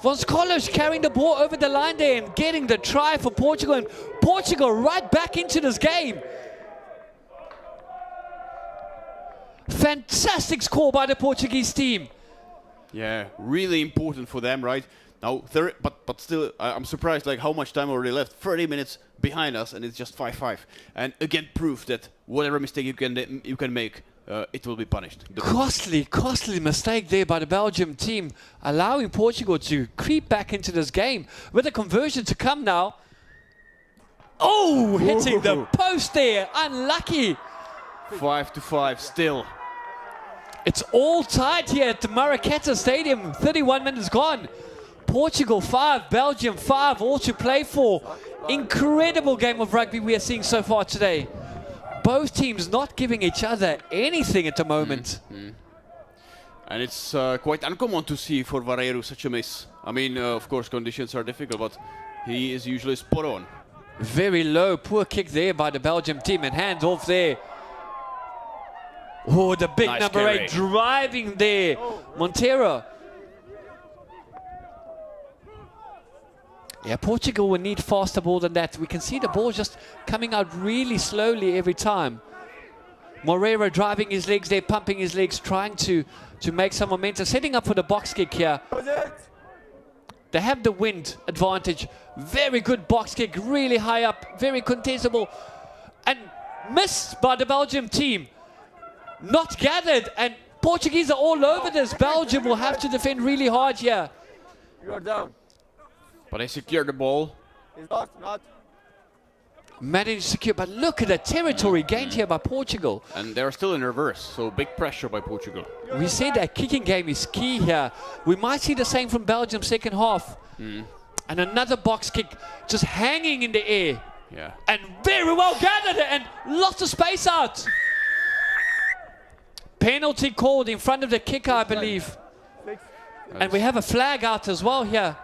Von Skolos carrying the ball over the line there and getting the try for Portugal, and Portugal right back into this game. Fantastic score by the Portuguese team. Yeah, really important for them, right? Now, but still, I'm surprised like how much time already left. 30 minutes behind us, and it's just 5-5. And again, proof that whatever mistake you can make, it will be punished. Costly mistake there by the Belgium team, allowing Portugal to creep back into this game with a conversion to come now. Oh, hitting the post there, unlucky. 5-5 still. It's all tied here at the Marketa Stadium. 31 minutes gone. Portugal 5, Belgium 5, all to play for. Incredible game of rugby we are seeing so far today. Both teams not giving each other anything at the moment. And it's quite uncommon to see for Vareiro such a miss. I mean, of course, conditions are difficult, but he is usually spot on. Very low, poor kick there by the Belgium team, and hands off there. Oh, the big Nice number carry. 8 driving there, Monteiro. Yeah, Portugal will need faster ball than that. We can see the ball just coming out really slowly every time. Moreira driving his legs there, pumping his legs, trying to make some momentum, setting up for the box kick here. They have the wind advantage. Very good box kick, really high up, very contestable. And missed by the Belgium team. Not gathered, and Portuguese are all over this. Belgium will have to defend really hard here. You are down. But they secure the ball. He's not. Managed to secure, but look at the territory gained here by Portugal. And they're still in reverse, so big pressure by Portugal. We see that kicking game is key here. We might see the same from Belgium second half. And another box kick just hanging in the air. Yeah. And very well gathered and lots of space out. Penalty called in front of the kicker, I believe. And we have a flag out as well here.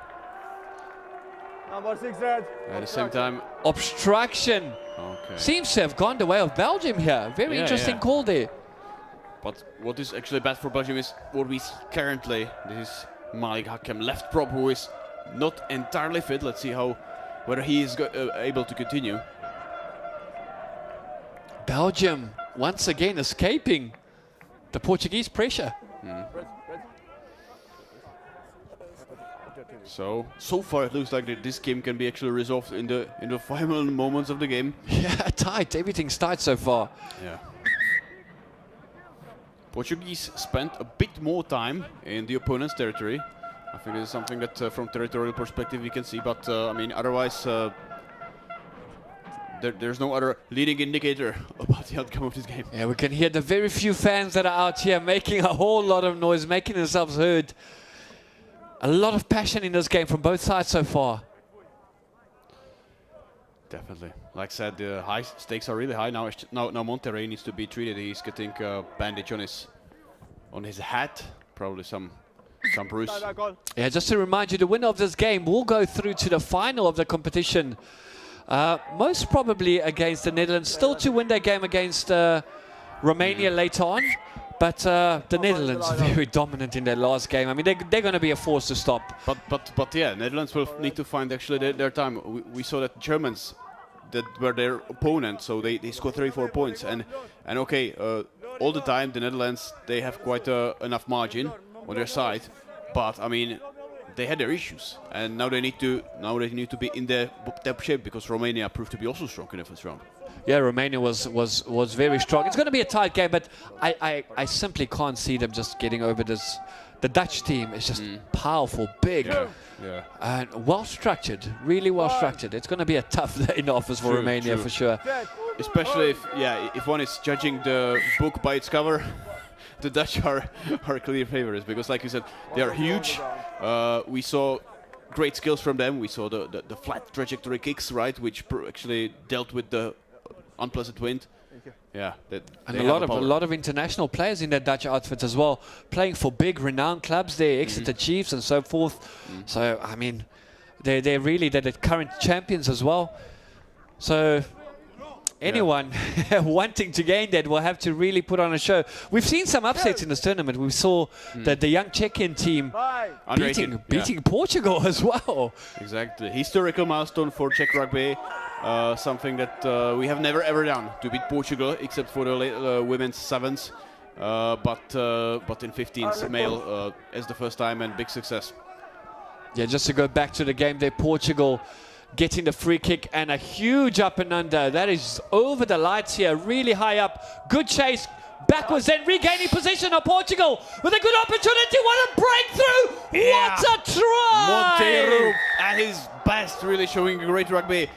Number 6 red. At the same time, Obstruction. okay. Seems to have gone the way of Belgium here. Very interesting call there. But what is actually bad for Belgium is what we see currently. This is Malik Hakem, left prop, who is not entirely fit. Let's see whether he is able to continue. Belgium once again escaping the Portuguese pressure. So far it looks like this game can be actually resolved in the final moments of the game. Yeah, tight. Everything's tight so far. Yeah. Portuguese spent a bit more time in the opponent's territory. I think this is something that from territorial perspective we can see, but I mean otherwise there's no other leading indicator about the outcome of this game. Yeah, we can hear the very few fans that are out here making a whole lot of noise, making themselves heard. A lot of passion in this game from both sides so far. Definitely. Like I said, the high stakes are really high now. Now Monterrey needs to be treated. He's getting a bandage on his hat, probably some bruise. Yeah, just to remind you, the winner of this game will go through to the final of the competition. Most probably against the Netherlands. Still to win their game against Romania later on. But the Netherlands are very dominant in their last game. I mean, they're going to be a force to stop. But yeah, Netherlands will need to find actually their time. We saw that Germans that were their opponent, so they scored 34 points. And okay, all the time the Netherlands, they have quite enough margin on their side. But I mean, they had their issues, and now they need to be in their top shape because Romania proved to be also strong in the first round. Yeah, Romania was very strong. It's going to be a tight game, but I simply can't see them just getting over this. The Dutch team is just powerful, big, and well-structured, really well-structured. It's going to be a tough day in the office for Romania for sure. Especially if one is judging the book by its cover, the Dutch are clear favorites because, like you said, they are huge. We saw great skills from them. We saw the flat trajectory kicks, right, which actually dealt with the unpleasant wind. yeah, And a lot of international players in that Dutch outfit as well, playing for big renowned clubs there, Exeter Chiefs and so forth. So I mean, they're really the current champions as well. So anyone wanting to gain that will have to really put on a show. We've seen some upsets in this tournament. We saw that the young Czechian team beating Portugal as well. Exactly. Historical milestone for Czech rugby. Something that we have never ever done, to beat Portugal, except for the women's sevens. But in 15s male as the first time, and big success. Yeah, just to go back to the game there, Portugal getting the free kick and a huge up and under. That is over the lights here, really high up. Good chase, backwards, then regaining position of Portugal with a good opportunity. What a breakthrough! Yeah. What a try! Monteiro at his best, really showing great rugby.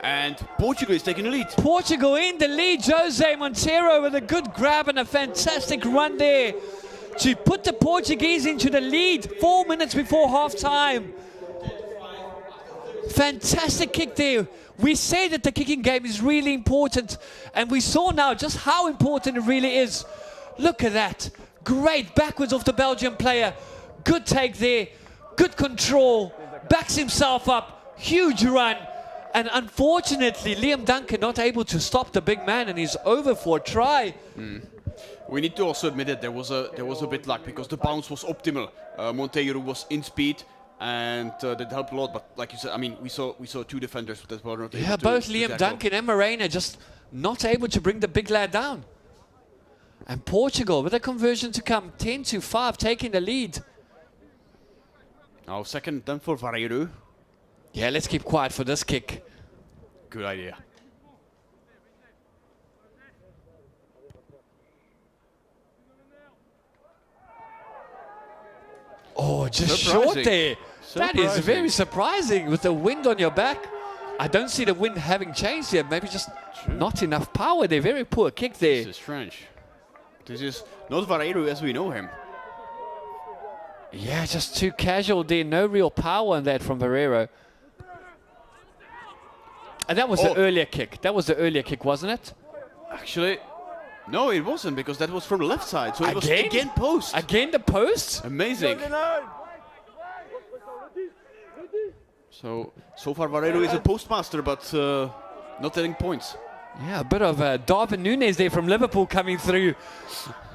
And Portugal is taking the lead. Portugal in the lead. Jose Monteiro with a good grab and a fantastic run there to put the Portuguese into the lead 4 minutes before half-time. Fantastic kick there. We say that the kicking game is really important, and we saw now just how important it really is. Look at that. Great backwards of the Belgian player. Good take there. Good control. Backs himself up. Huge run. And unfortunately, Liam Duncan not able to stop the big man, and he's over for a try. We need to also admit that there was a bit luck, because the bounce was optimal. Monteiro was in speed, and that helped a lot. But like you said, I mean, we saw two defenders that were not able to both Liam tackle. Duncan and Morena just not able to bring the big lad down. And Portugal with a conversion to come, 10-5, taking the lead. Now second then for Vareiro. Yeah, let's keep quiet for this kick. Good idea. Oh, just short there. That is very surprising with the wind on your back. I don't see the wind having changed yet. Maybe just not enough power there. Very poor kick there. This is French. This is not Vareiro as we know him. Yeah, just too casual there. No real power in that from Vareiro. And that was the earlier kick. That was the earlier kick, wasn't it? Actually, no, it wasn't, because that was from the left side. So it was again post. Again the post? Amazing. So far Vareiro is a postmaster, but not getting points. Yeah, a bit of Darwin Núñez there from Liverpool coming through.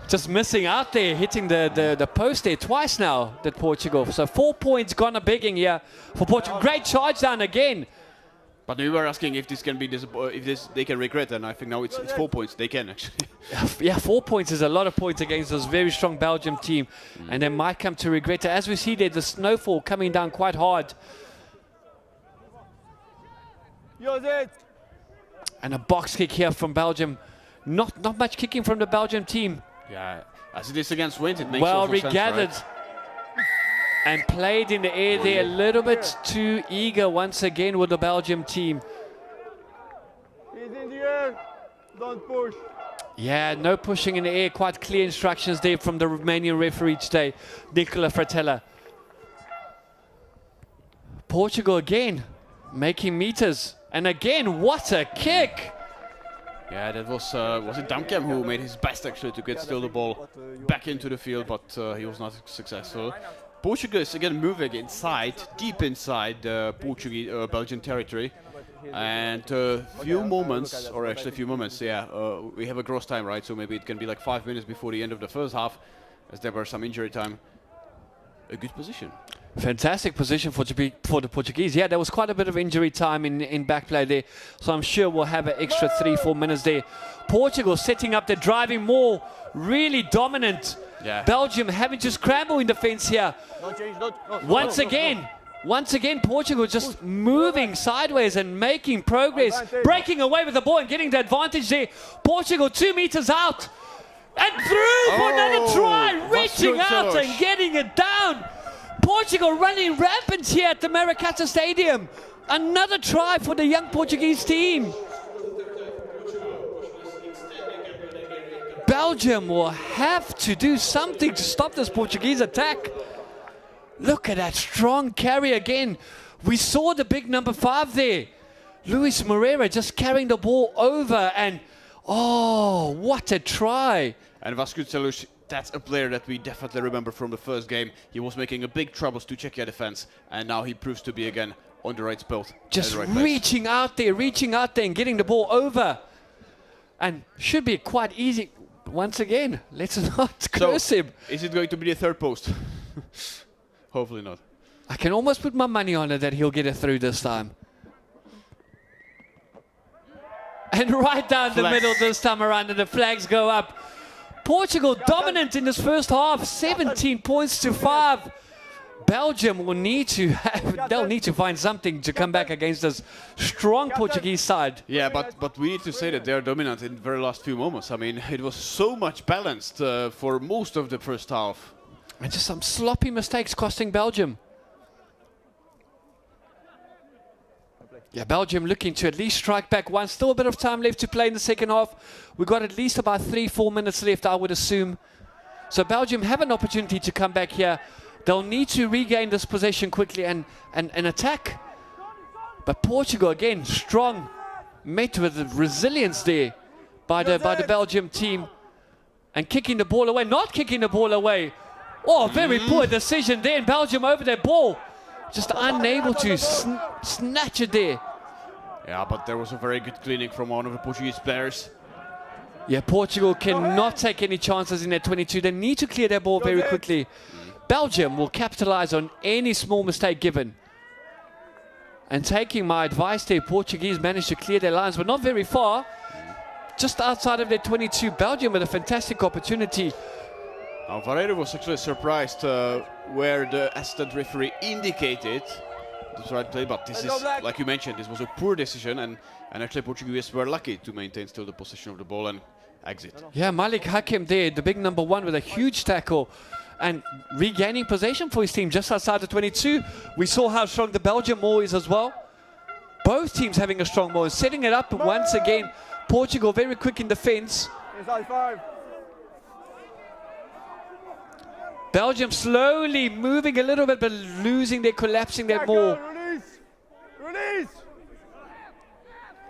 Just missing out there, hitting the post there twice now, that Portugal. So 4 points gone a begging here for Portugal. Great charge down again. But we were asking if this can be they can regret, and I think now it's 4 points. They can actually. Yeah, 4 points is a lot of points against this very strong Belgium team, and they might come to regret it. As we see there, the snowfall coming down quite hard. And a box kick here from Belgium. Not much kicking from the Belgium team. Yeah, as it is against wind, it makes well also sense, regathered. Right? And played in the air there, a little bit too eager once again with the Belgium team. He's in the air, don't push. Yeah, no pushing in the air, quite clear instructions there from the Romanian referee today, Nicola Fratella. Portugal again, making meters. And again, what a kick! Yeah, that was it Duncan who made his best actually to get still the ball back into the field, but he was not successful. Portugal is again moving inside, deep inside Belgian territory, and few moments, we have a gross time, right? So maybe it can be like 5 minutes before the end of the first half, as there were some injury time. A good position. Fantastic position for the Portuguese. Yeah, there was quite a bit of injury time in back play there, so I'm sure we'll have an extra 3-4 minutes there. Portugal setting up the driving more, really dominant. Yeah. Belgium having to scramble in defense here. Once again, Portugal just moving sideways and making progress, breaking away with the ball and getting the advantage there. Portugal 2 meters out and through for another try, reaching out and getting it down. Portugal running rampant here at the Marketa Stadium. Another try for the young Portuguese team. Belgium will have to do something to stop this Portuguese attack. Look at that strong carry again. We saw the big number 5 there. Luis Moreira just carrying the ball over, and Oh, what a try. And Vaskuceluš, that's a player that we definitely remember from the first game. He was making a big troubles to Czechia defense, and now he proves to be again on the right spot. Just right place. reaching out there and getting the ball over. And should be quite easy. Once again, let's not curse him. Is it going to be the third post? Hopefully not. I can almost put my money on it that he'll get it through this time. And right down the middle this time around, and the flags go up. Portugal dominant in this first half, 17 points to 5. Belgium will need to they'll need to find something to come back against this strong Portuguese side. Yeah, but we need to say that they're dominant in the very last few moments. I mean, it was so much balanced for most of the first half. And just some sloppy mistakes costing Belgium. Yeah, Belgium looking to at least strike back one. Still a bit of time left to play in the second half. We've got at least about 3-4 minutes left, I would assume. So Belgium have an opportunity to come back here. They'll need to regain this possession quickly and attack. But Portugal, again, strong. Met with the resilience there by the Belgium team. And kicking the ball away, not kicking the ball away. Oh, very poor decision there in Belgium over their ball. Just unable to snatch it there. Yeah, but there was a very good cleaning from one of the Portuguese players. Yeah, Portugal cannot take any chances in their 22. They need to clear their ball very quickly. Belgium will capitalize on any small mistake given. And taking my advice there, Portuguese managed to clear their lines, but not very far. Just outside of their 22, Belgium with a fantastic opportunity. Alvarado was actually surprised where the assistant referee indicated the right play, but this is, like you mentioned, this was a poor decision, and actually Portuguese were lucky to maintain still the possession of the ball and exit. Yeah, Malik Hakim there, the big number 1 with a huge tackle and regaining possession for his team just outside the 22. We saw how strong the Belgium maul is as well. Both teams having a strong maul, setting it up once again. Portugal very quick in defense. Inside 5. Belgium slowly moving a little bit, but losing their, collapsing their maul. Release!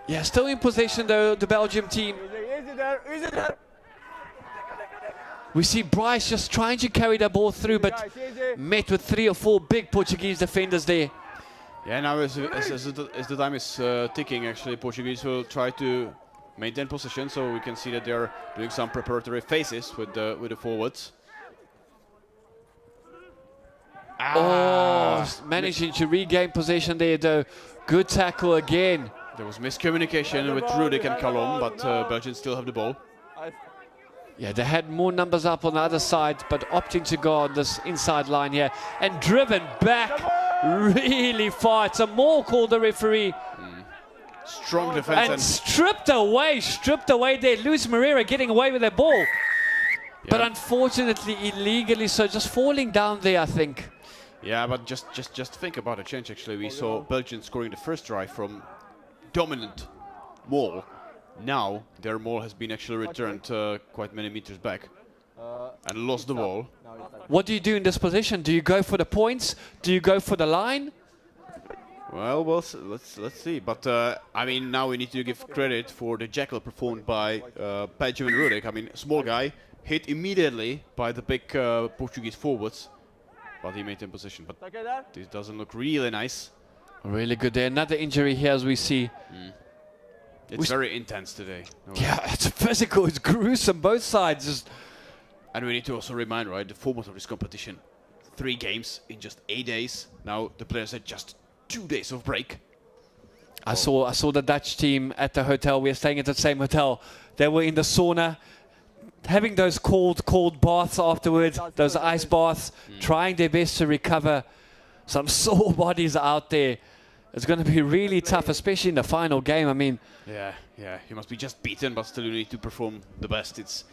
Yeah, still in possession though, the Belgium team. Easy there. We see Bryce just trying to carry the ball through, but met with 3 or 4 big Portuguese defenders there. Yeah, now as the time is ticking, actually, Portuguese will try to maintain possession, so we can see that they're doing some preparatory phases with the forwards. Managing to regain possession there though. Good tackle again. There was miscommunication with Rudik and Calom, but Belgians still have the ball. Yeah, they had more numbers up on the other side, but opting to go on this inside line here. And driven back really far. It's a maul, called the referee. Strong defense. And stripped away there. Luis Moreira getting away with their ball. Yeah. But unfortunately illegally, so just falling down there, I think. Yeah, but just think about a change, actually. We saw Belgium scoring the first try from dominant maul. Now their maul has been actually returned quite many meters back and lost the ball. What do you do in this position? Do you go for the points? Do you go for the line? Well, let's see. But I mean, now we need to give credit for the jackal performed by Benjamin Rudik. I mean, small guy hit immediately by the big Portuguese forwards, but he made in position. But this doesn't look really nice. Really good there. Another injury here, as we see. It's very intense today. Yeah, it's physical. It's gruesome, both sides. And we need to also remind, right, the format of this competition. 3 games in just 8 days. Now the players had just 2 days of break. I saw the Dutch team at the hotel. We are staying at the same hotel. They were in the sauna, having those cold baths afterwards, those ice baths, trying their best to recover. Some sore bodies out there. It's going to be really tough, especially in the final game. I mean, yeah, you must be just beaten, but still you need to perform the best. It's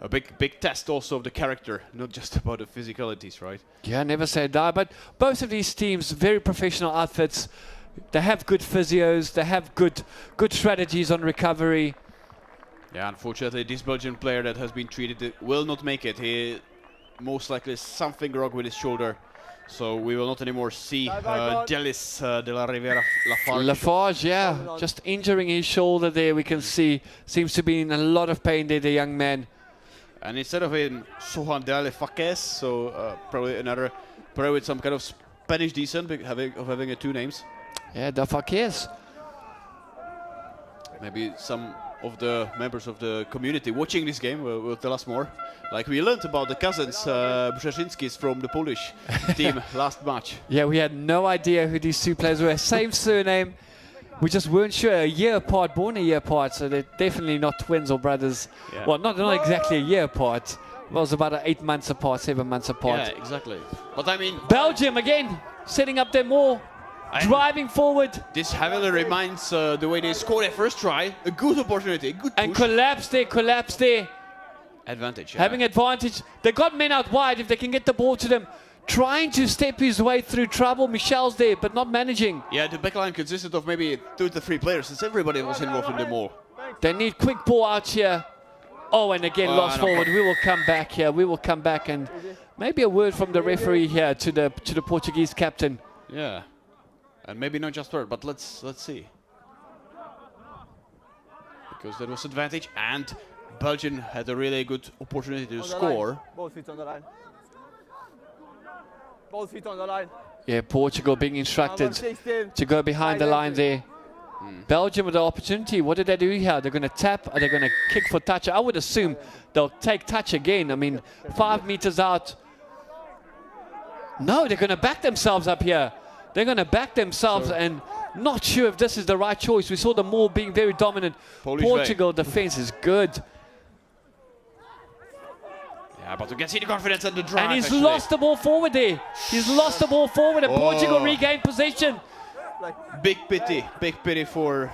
a big test also of the character, not just about the physicalities, right? Yeah, never say die. But both of these teams, very professional outfits. They have good physios. They have good strategies on recovery. Yeah, unfortunately, this Belgian player that has been treated will not make it. He most likely has something wrong with his shoulder, So we will not anymore see Delis de la Riviera Lafarge. Lafarge, yeah, just injuring his shoulder there. We can see seems to be in a lot of pain there, the young man. And instead of him, Sohan de Alefaques, so probably another player with some kind of Spanish descent, having two names. Yeah, de Faques. Maybe some of the members of the community watching this game will tell us more. Like we learned about the cousins Brzezinskis from the Polish team last match. Yeah, we had no idea who these two players were. Same surname. We just weren't sure. A year apart, born a year apart, so they're definitely not twins or brothers. Yeah. Well, not exactly a year apart. It was about 8 months apart, 7 months apart. Yeah, exactly. But I mean, Belgium again, setting up their more, driving forward. This heavily reminds the way they scored their first try. A good opportunity, a good push. And collapse there. Advantage. Yeah. Having advantage. They got men out wide if they can get the ball to them. Trying to step his way through trouble. Michel's there, but not managing. Yeah, the backline consisted of maybe 2 to 3 players, since everybody was involved in the maul. They need quick ball out here. Oh, and again, lost forward. We will come back here. We will come back, and maybe a word from the referee here to the Portuguese captain. Yeah, and maybe not just word, but let's see. Because there was advantage, and Belgium had a really good opportunity to score. Both feet on the line. Both feet on the line. Yeah, Portugal being instructed to go behind the line there. Belgium with the opportunity. What did they do here? They're going to tap. Are they going to kick for touch? I would assume they'll take touch again. I mean, 5 meters out. No, they're going to back themselves up here. They're going to back themselves, and not sure if this is the right choice. We saw the maul being very dominant. Portugal defense is good. Yeah, but you can see the confidence and the drive. And he's lost the ball forward there. He's lost the ball forward, and Portugal regained possession. Big pity for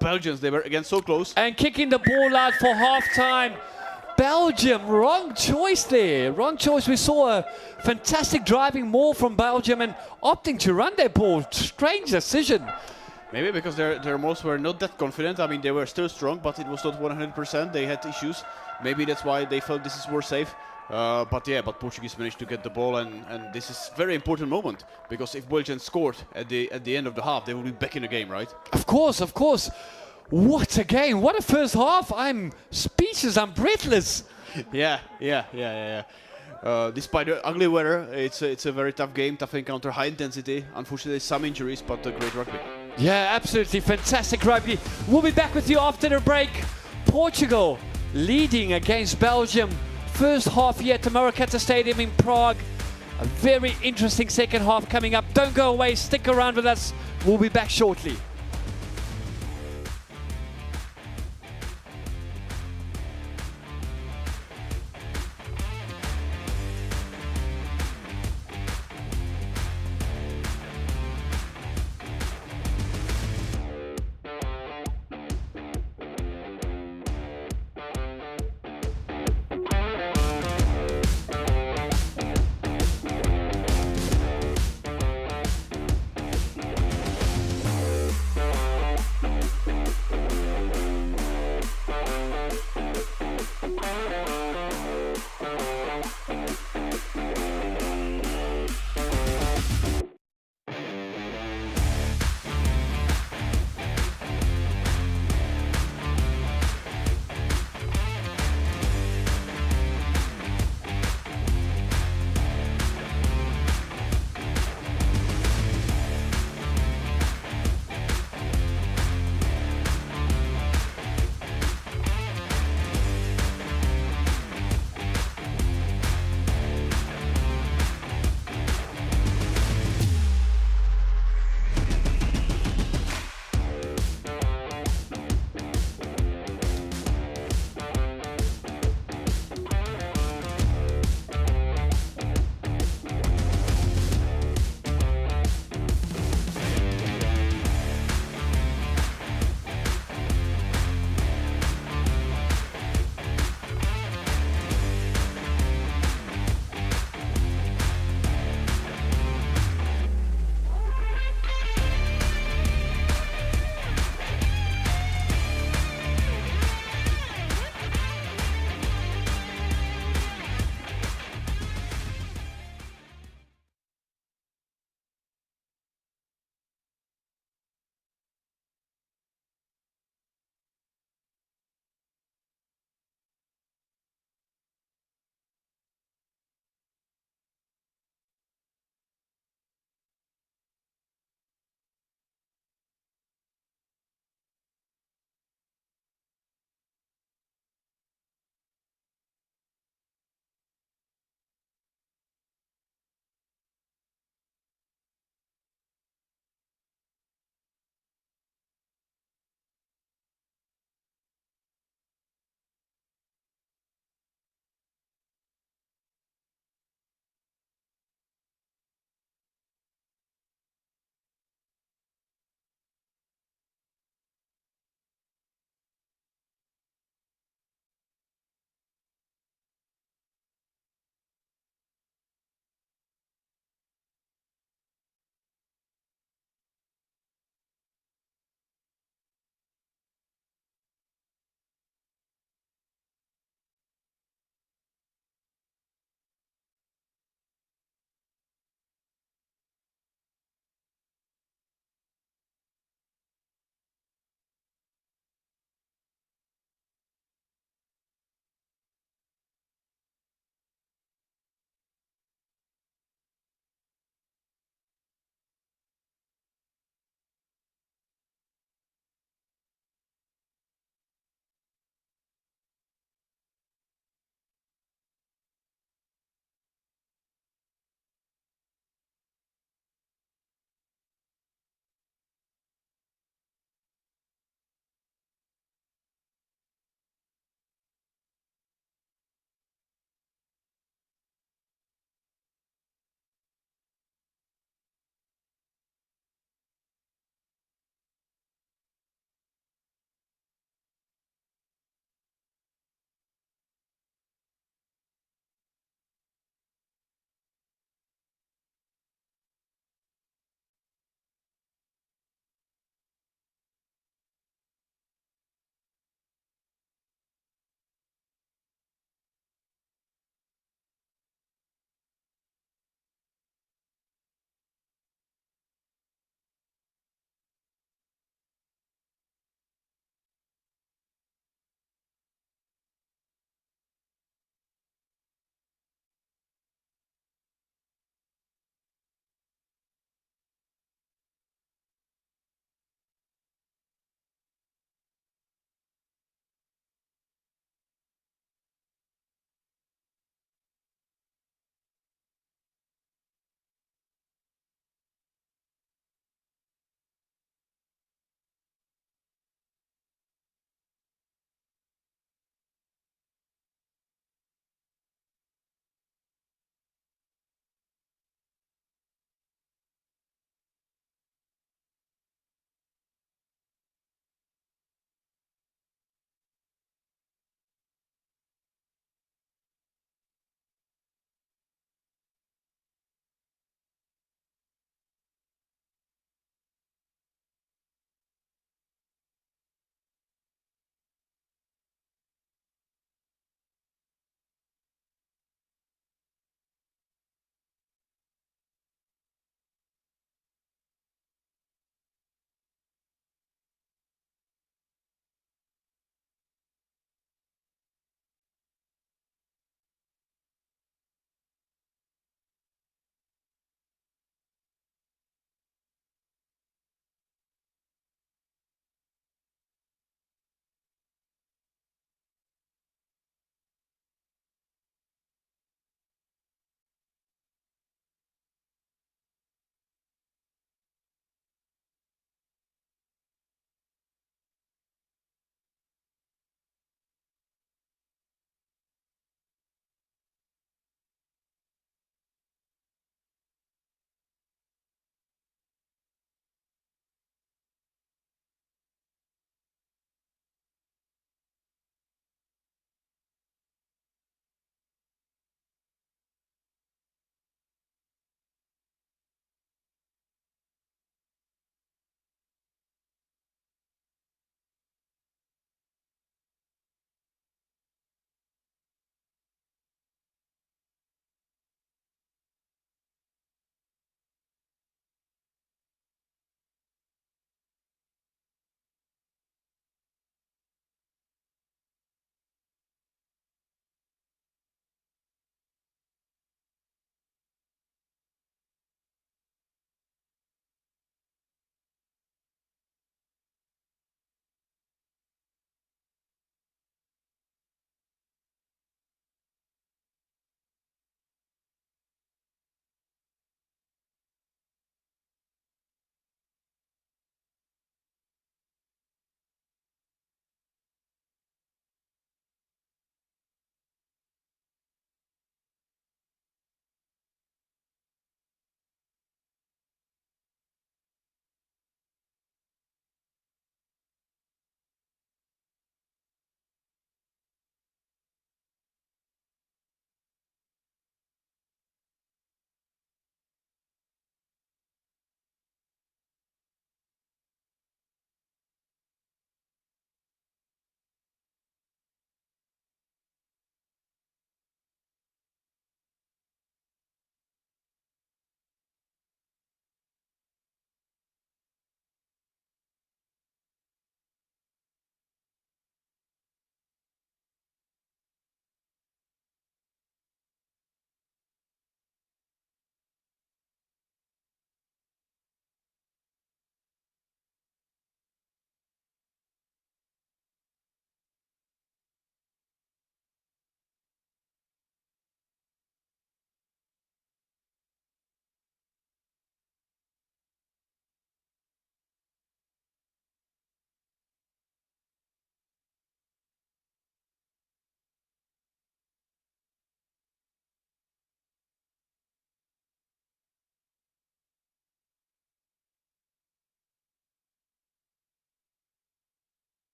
Belgians. They were again so close. And kicking the ball out for half-time. Belgium, wrong choice there. Wrong choice. We saw a fantastic driving maul from Belgium and opting to run their ball. Strange decision. Maybe because their mauls were not that confident. I mean, they were still strong, but it was not 100%. They had issues. Maybe that's why they felt this is more safe. But Portuguese managed to get the ball, and this is a very important moment, because if Belgium scored at the end of the half, they will be back in the game, right? Of course. What a game! What a first half! I'm speechless. I'm breathless. Yeah. Despite the ugly weather, it's a very tough game, tough encounter, high intensity. Unfortunately, some injuries, but great rugby. Yeah, absolutely fantastic rugby. We'll be back with you after the break. Portugal leading against Belgium. First half here at the Marketa Stadium in Prague. A very interesting second half coming up. Don't go away, stick around with us. We'll be back shortly.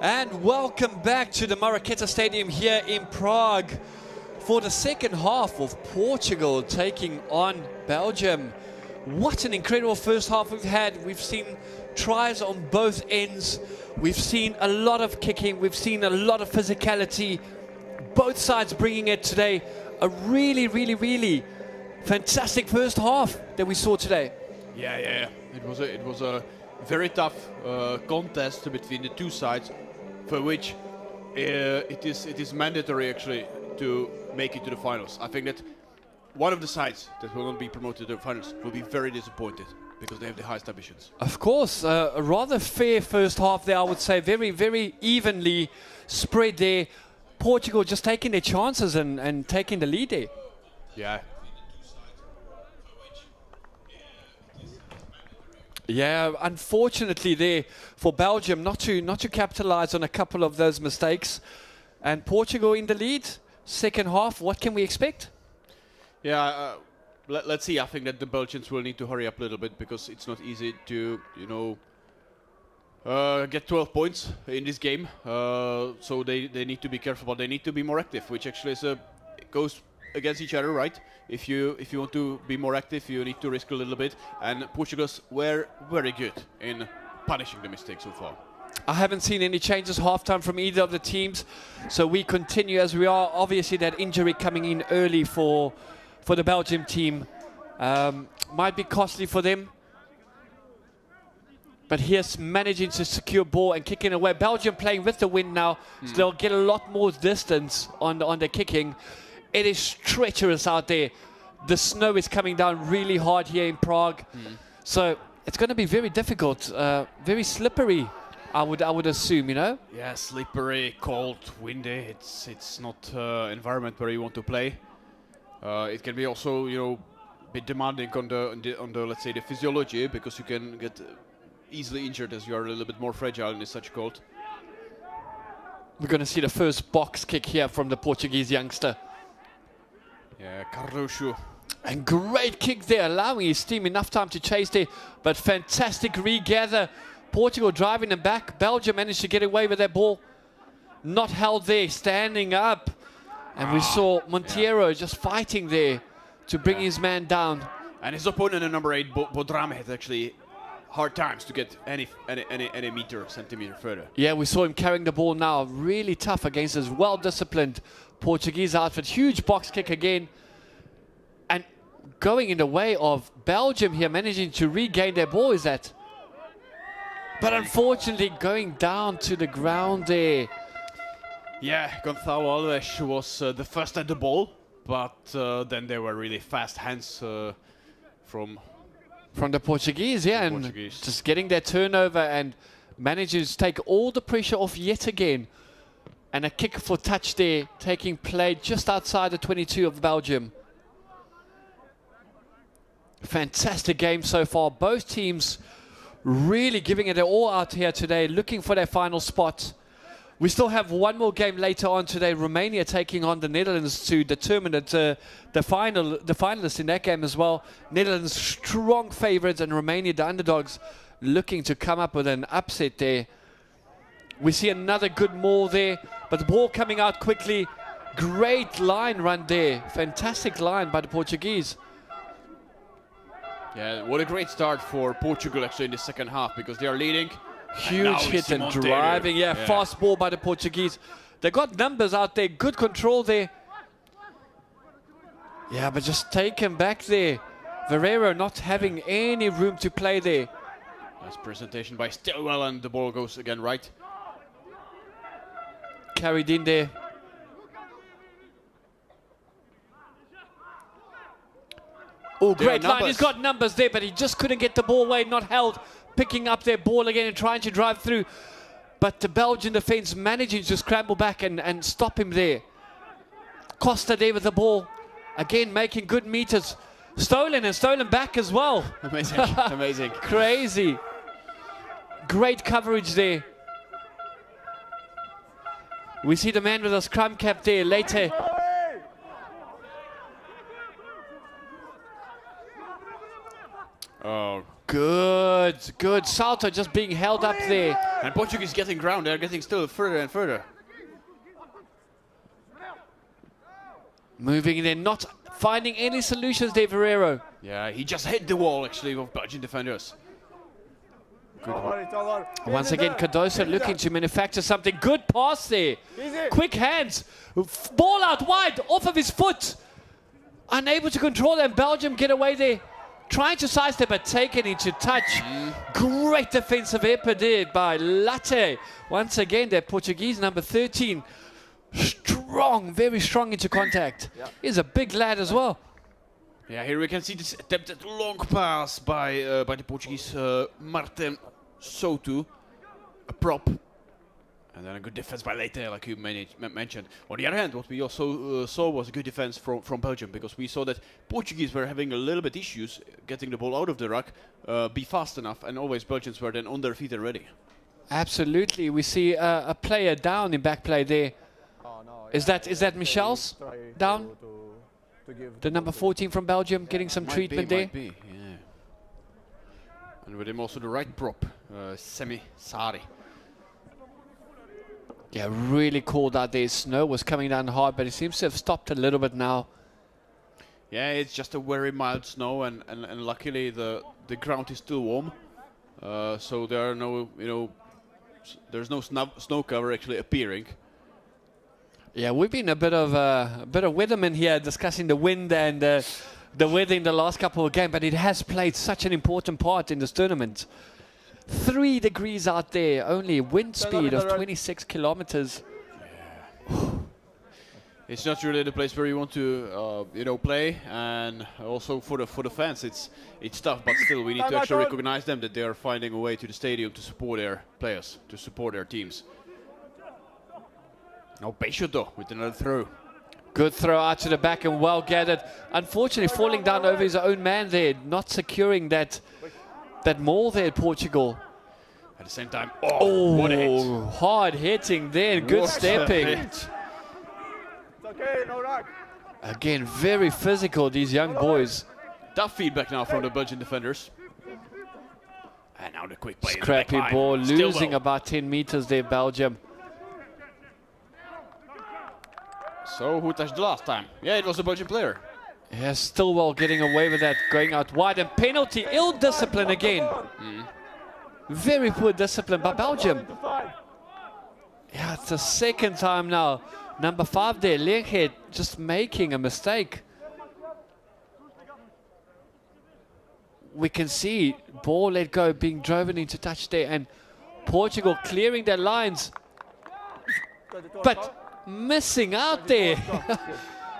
And welcome back to the Marketa Stadium here in Prague for the second half of Portugal taking on Belgium. What an incredible first half we've had. We've seen tries on both ends. We've seen a lot of kicking. We've seen a lot of physicality. Both sides bringing it today. A really, really, really fantastic first half that we saw today. Yeah. It was a very tough contest between the two sides, for which it is mandatory actually to make it to the finals. I think that one of the sides that will not be promoted to the finals will be very disappointed because they have the highest ambitions. Of course, a rather fair first half there, I would say. Very, very evenly spread there. Portugal just taking their chances and taking the lead there. Yeah. Yeah, unfortunately there for Belgium not to capitalize on a couple of those mistakes. And Portugal in the lead, second half, what can we expect? Yeah, let's see. I think that the Belgians will need to hurry up a little bit because it's not easy to, get 12 points in this game. So they need to be careful, but they need to be more active, which actually is goes against each other, right? If you want to be more active, you need to risk a little bit. And Portugal's were very good in punishing the mistakes so far. I haven't seen any changes halftime from either of the teams, so we continue as we are. Obviously, that injury coming in early for the Belgium team might be costly for them. But here's managing to secure ball and kicking away. Belgium playing with the wind now, so they'll get a lot more distance on the kicking. It is treacherous out there. The snow is coming down really hard here in Prague. So it's going to be very difficult, very slippery, I would assume, Yeah, slippery, cold, windy. It's not environment where you want to play. It can be also, a bit demanding on the let's say the physiology, because you can get easily injured as you are a little bit more fragile in such cold. We're going to see the first box kick here from the Portuguese youngster. Yeah, Cardoso. And great kick there, allowing his team enough time to chase there, but fantastic regather. Portugal driving them back. Belgium managed to get away with that ball. Not held there, standing up. And we saw Monteiro just fighting there to bring his man down. And his opponent, number 8, Bodrame, had actually hard times to get any centimeter further. Yeah, we saw him carrying the ball now. Really tough against this well-disciplined Portuguese outfit. Huge box kick again. And going in the way of Belgium here, managing to regain their ball, is that? But unfortunately going down to the ground there. Yeah, Gonçalo Alves was the first at the ball, but then there were really fast hands from the Portuguese, yeah, and just getting their turnover and managing to take all the pressure off yet again. And a kick for touch there, taking play just outside the 22 of Belgium. Fantastic game so far. Both teams really giving it all out here today, looking for their final spot. We still have one more game later on today. Romania taking on the Netherlands to determine the finalists in that game as well. Netherlands strong favourites and Romania the underdogs, looking to come up with an upset there. We see another good maul there, but the ball coming out quickly. Great line run there. Fantastic line by the Portuguese. Yeah, what a great start for Portugal actually in the second half, because they are leading. Huge hit and driving. Yeah, fast ball by the Portuguese. They got numbers out there. Good control there. Yeah, but just taken back there. Verreiro not having any room to play there. Nice presentation by Stillwell, and the ball goes again right. Carried in there. Oh, great line. He's got numbers there, but he just couldn't get the ball away. Not held. Picking up their ball again and trying to drive through. But the Belgian defence managing to scramble back and stop him there. Costa there with the ball. Again, making good meters. Stolen and stolen back as well. Amazing. Amazing. Crazy. Great coverage there. We see the man with a scrum cap there later. Oh, Good. Salto just being held up there. And Portuguese getting ground. They're getting still further and further. Moving there, not finding any solutions there, Ferrero. Yeah, he just hit the wall actually of Belgian defenders. Once again, Cardoso looking to manufacture something. Good pass there. Quick hands. Ball out wide, off of his foot. Unable to control them. Belgium get away there. Trying to sidestep, but taken into touch. Great defensive effort there by Latte. Once again, that Portuguese number 13. Strong, very strong into contact. He's a big lad as well. Yeah, here we can see this attempted long pass by the Portuguese Marketa Stadium, a prop. And then a good defense by Leite, like you mentioned. On the other hand, what we also saw was a good defense from Belgium, because we saw that Portuguese were having a little bit issues getting the ball out of the ruck, be fast enough, and always Belgians were then on their feet and ready. Absolutely. We see a player down in back play there. Is that Michel's down? The number 14 from Belgium getting some treatment there. Might be, yeah. And with him also the right prop, Semi Sari. Yeah, really cold out there. Snow was coming down hard, but it seems to have stopped a little bit now. Yeah, it's just a very mild snow, and luckily the ground is still warm, so there are no, there's no snow cover actually appearing. Yeah, we've been a bit of weathermen here discussing the wind and the weather in the last couple of games, but it has played such an important part in this tournament. 3 degrees out there, only wind speed of 26 kilometers. Yeah. It's not really the place where you want to, play, and also for the fans, it's tough. But still, we need to actually recognize them, that they are finding a way to the stadium to support their players, to support their teams. Now Peixoto with another throw. Good throw out to the back and well gathered. Unfortunately, falling down over his own man there, not securing that maul there at Portugal. At the same time, what a hit. Hard hitting there, good stepping. Okay, no ruck. Again, very physical, these young boys. Tough feedback now from the Belgian defenders. And now the quick play. Scrappy ball, losing about 10 meters there, Belgium. So who touched the last time? Yeah, it was a Belgian player. Yeah, Stillwell getting away with that, going out wide, and penalty, ill discipline again. Very poor discipline by Belgium. Yeah, it's the second time now. Number 5 there, Leeghead, just making a mistake. We can see ball let go, being driven into touch there, and Portugal clearing their lines, but missing out there.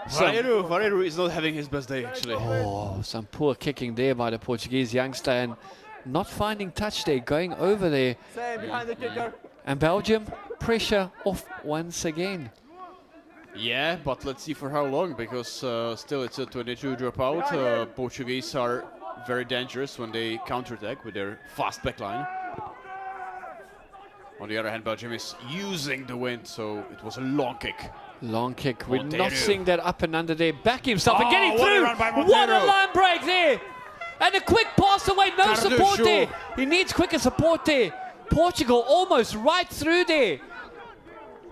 Vareiro is not having his best day, actually. Oh, some poor kicking there by the Portuguese youngster, and not finding touch there, going over there. Behind the kicker. And Belgium, pressure off once again. Yeah, but let's see for how long, because still it's a 22 dropout. Portuguese are very dangerous when they counterattack with their fast backline. On the other hand, Belgium is using the wind, so it was a long kick. Long kick. We're not seeing that up and under there. Back himself and getting through. What a line break there. And a quick pass away. No support there. He needs quicker support there. Portugal almost right through there.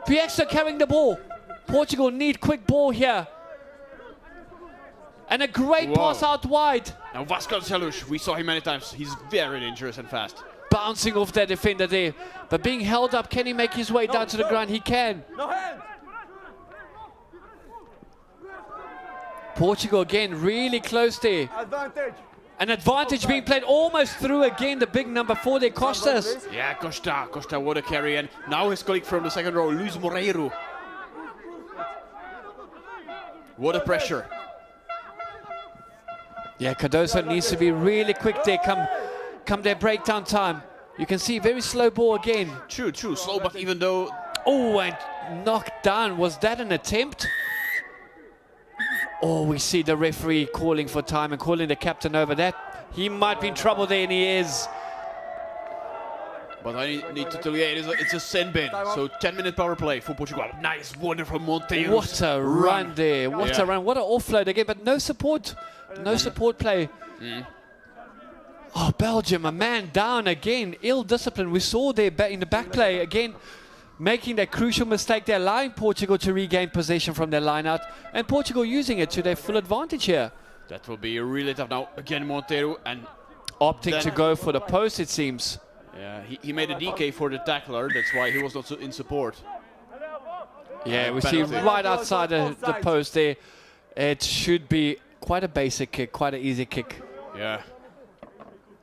Piexo carrying the ball. Portugal need quick ball here. And a great pass out wide. Now Vasconcelos, we saw him many times. He's very dangerous and fast. Bouncing off that defender there. But being held up, can he make his way down to the ground? He can. No hands. Portugal again really close there. Advantage. An advantage being played almost through again. The big number 4 there, Costas. Yeah, Costa, what a carry. And now his colleague from the second row, Luis Moreiro. What a pressure. Yeah, Cardoso needs to be really quick there. Come their breakdown time. You can see very slow ball again. True, slow, but even though... Oh, and knocked down. Was that an attempt? Oh, we see the referee calling for time and calling the captain over that. He might be in trouble there, and he is. But I need to tell you, it's a sin bin. So 10-minute power play for Portugal. Nice, wonderful Monteiro. What a run there. What a run. What an offload again, but no support. No support play. Oh, Belgium, a man down again. Ill-disciplined. We saw there in the back play again, making that crucial mistake. They're allowing Portugal to regain possession from their line-out, and Portugal using it to their full advantage here. That will be really tough now. Again, Monteiro, and opting to go for the post, it seems. Yeah, he made a DK for the tackler. That's why he was not in support. Yeah, we see right outside the post there. It should be quite a basic kick, quite an easy kick. Yeah.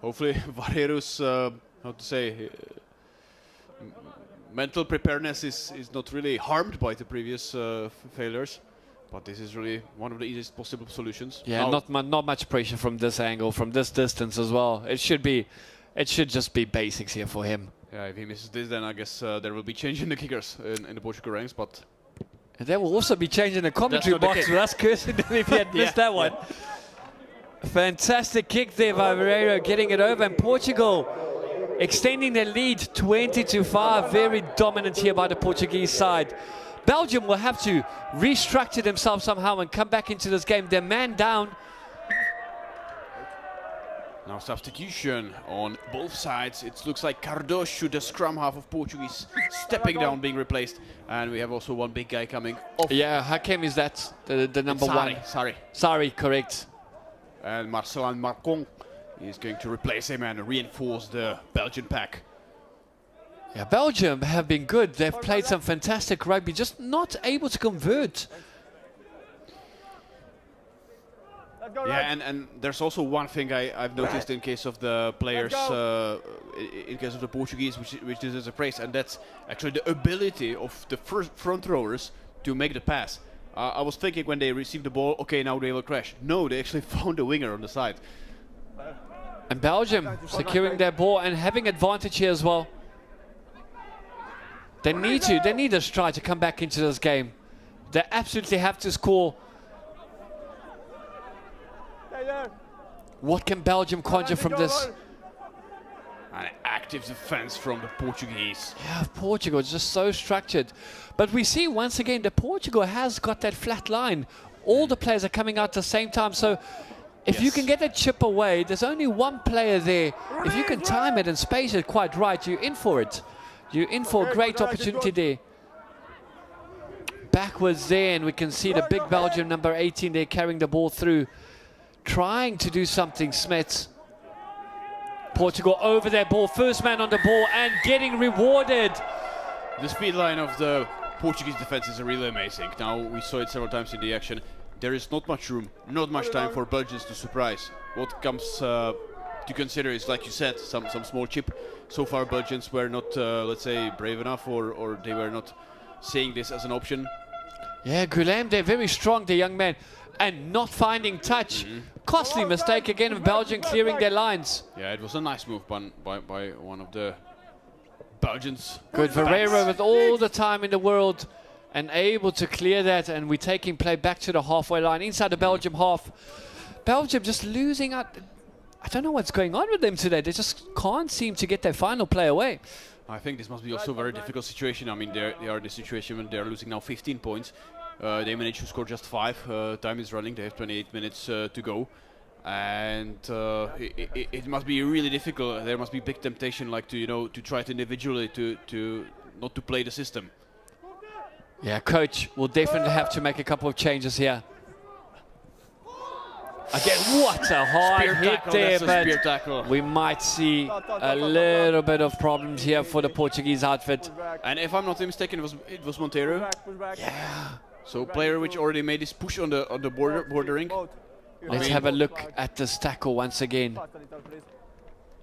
Hopefully, Varero's, how to say, mental preparedness is not really harmed by the previous failures. But this is really one of the easiest possible solutions. Yeah, not much pressure from this angle, from this distance as well. It should just be basics here for him. Yeah, if he misses this, then I guess there will be change in the kickers in the Portugal ranks. But there will also be change in the commentary box with us cursing if he had missed that one. Fantastic kick there by Vareiro, getting it over, and Portugal extending their lead 20-5. Very dominant here by the Portuguese side. Belgium will have to restructure themselves somehow and come back into this game. They're man down. Now substitution on both sides. It looks like Cardoso, the scrum half of Portuguese, stepping down, being replaced. And we have also one big guy coming off. Yeah, Hakim is that, the number one. Sorry, correct. And Marcelin Marcon is going to replace him and reinforce the Belgian pack. Yeah, Belgium have been good. They've played some fantastic rugby, just not able to convert. Yeah, and there's also one thing I've noticed in case of the players, in case of the Portuguese, which deserves a praise, and that's actually the ability of the front rowers to make the pass. I was thinking when they received the ball, okay, now they will crash. No, they actually found a winger on the side. And Belgium securing their ball and having advantage here as well. They need a strike to come back into this game. They absolutely have to score. What can Belgium conjure from this? An active defense from the Portuguese. Yeah, Portugal is just so structured. But we see once again that Portugal has got that flat line. All the players are coming out at the same time. So if you can get that chip away, there's only one player there. If you can time it and space it quite right, you're in for it. You're in for a great opportunity there. Backwards there, and we can see the big Belgium number 18 there carrying the ball through. Trying to do something, Smets. Portugal over their ball, first man on the ball and getting rewarded. The speed line of the Portuguese defense is really amazing. Now, we saw it several times in the action. There is not much room, not much time for Belgians to surprise. What comes to consider is, like you said, some small chip. So far, Belgians were not, let's say, brave enough, or they were not seeing this as an option. Yeah, Guillaume, they're very strong, the young man, and not finding touch. Costly mistake again of Belgium clearing their lines. Yeah, it was a nice move by one of the Belgians. Good, Vareiro with all the time in the world and able to clear that, and we're taking play back to the halfway line, inside the Belgium half. Belgium just losing out. I don't know what's going on with them today. They just can't seem to get their final play away. I think this must be also a very difficult situation. I mean, they are in the situation when they're losing now 15 points. They managed to score just 5. Time is running. They have 28 minutes to go. And it must be really difficult. There must be big temptation, like to try to individually to not to play the system. Yeah, coach will definitely have to make a couple of changes here. Again, what a hard hit there, but we might see a little bit of problems here for the Portuguese outfit. And if I'm not mistaken, it was Monteiro. Yeah. So player which already made his push on the bordering. Let's have a look at this tackle once again.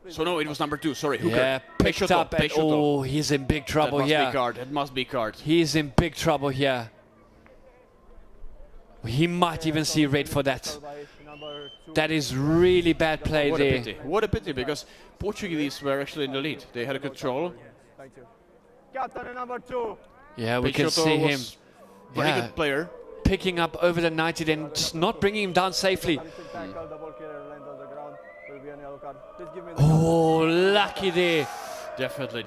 So no, it was number 2. Sorry, Hooker. Yeah, picked up. And oh, he's in big trouble here. That must be card. He's in big trouble here. He might even see red for that. That is really bad play What there. a pity. What a pity, because Portuguese were actually in the lead. They had a control. Yeah, we can see him. Very good player. Picking up over the 90, then just not bringing him down safely. Oh, lucky there. Definitely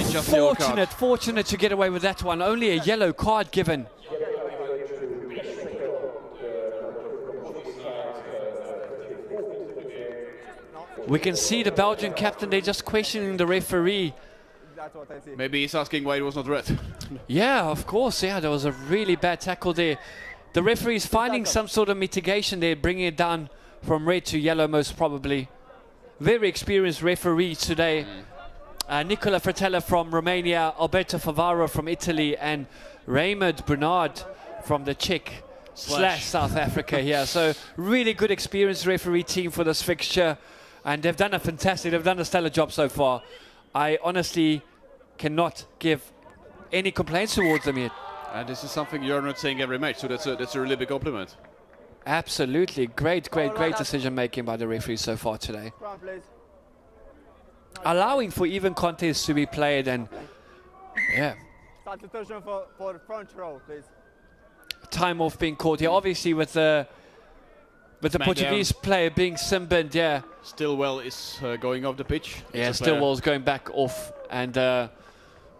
just a yellow card. Fortunate to get away with that one. Only a yellow card given. We can see the Belgian captain, they're just questioning the referee. That's what I see. Maybe he's asking why it was not red. Yeah, of course. Yeah, there was a really bad tackle there. The referee is finding some sort of mitigation there, bringing it down from red to yellow most probably. Very experienced referee today. Nicola Fratella from Romania, Alberto Favaro from Italy, and Raymond Bernard from the Czech / South Africa here. So really good experienced referee team for this fixture. And they've done a stellar job so far. I honestly cannot give any complaints towards them yet. And this is something you're not saying every match, so that's a really big compliment. Absolutely. Great decision making by the referee so far today. Come on, please. Allowing for even contests to be played, and yeah. Substitution for front row, please. Time off being called here. Obviously with the Portuguese player being sin-binned, yeah. Stillwell is going off the pitch. Yeah, Stillwell's going back off, and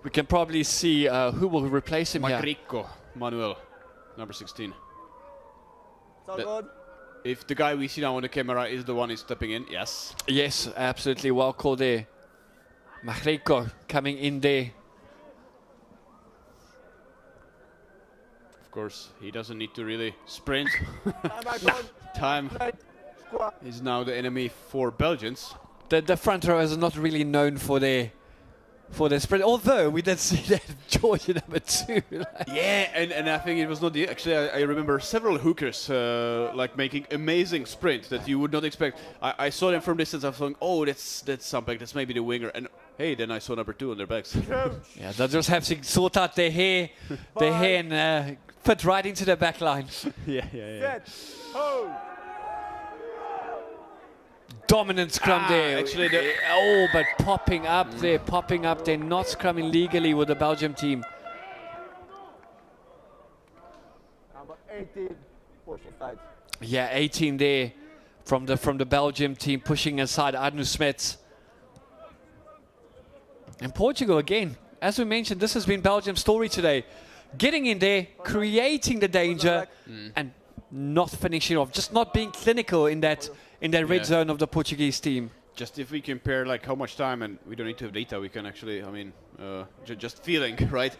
we can probably see who will replace him here. Magricco, Manuel, number 16. So good. If the guy we see now on the camera is the one who's stepping in, yes. Yes, absolutely well called there. Magricco coming in there. Of course, he doesn't need to really sprint. Time is now the enemy for Belgians. The front row is not really known for their sprint, although we did see that Georgia number 2. Yeah, and I think it was not the... Actually, I remember several hookers like making amazing sprints that you would not expect. I saw them from distance. I was thinking, oh, that's something. That's maybe the winger. And hey, then I saw number 2 on their backs. Yeah, they just have to sort out their hair, and fit right into the back line. Yeah. Set. Hold. Dominant scrum there. Actually, but popping up there. Not scrumming legally with the Belgium team. Number 18, push aside. Yeah, 18 there from the Belgium team pushing aside Arno Smets. And Portugal again, as we mentioned, this has been Belgium's story today. Getting in there, creating the danger, and not finishing off. Just not being clinical in that red zone of the Portuguese team. Just if we compare like how much time, and we don't need to have data, we can actually, I mean, just feeling, right?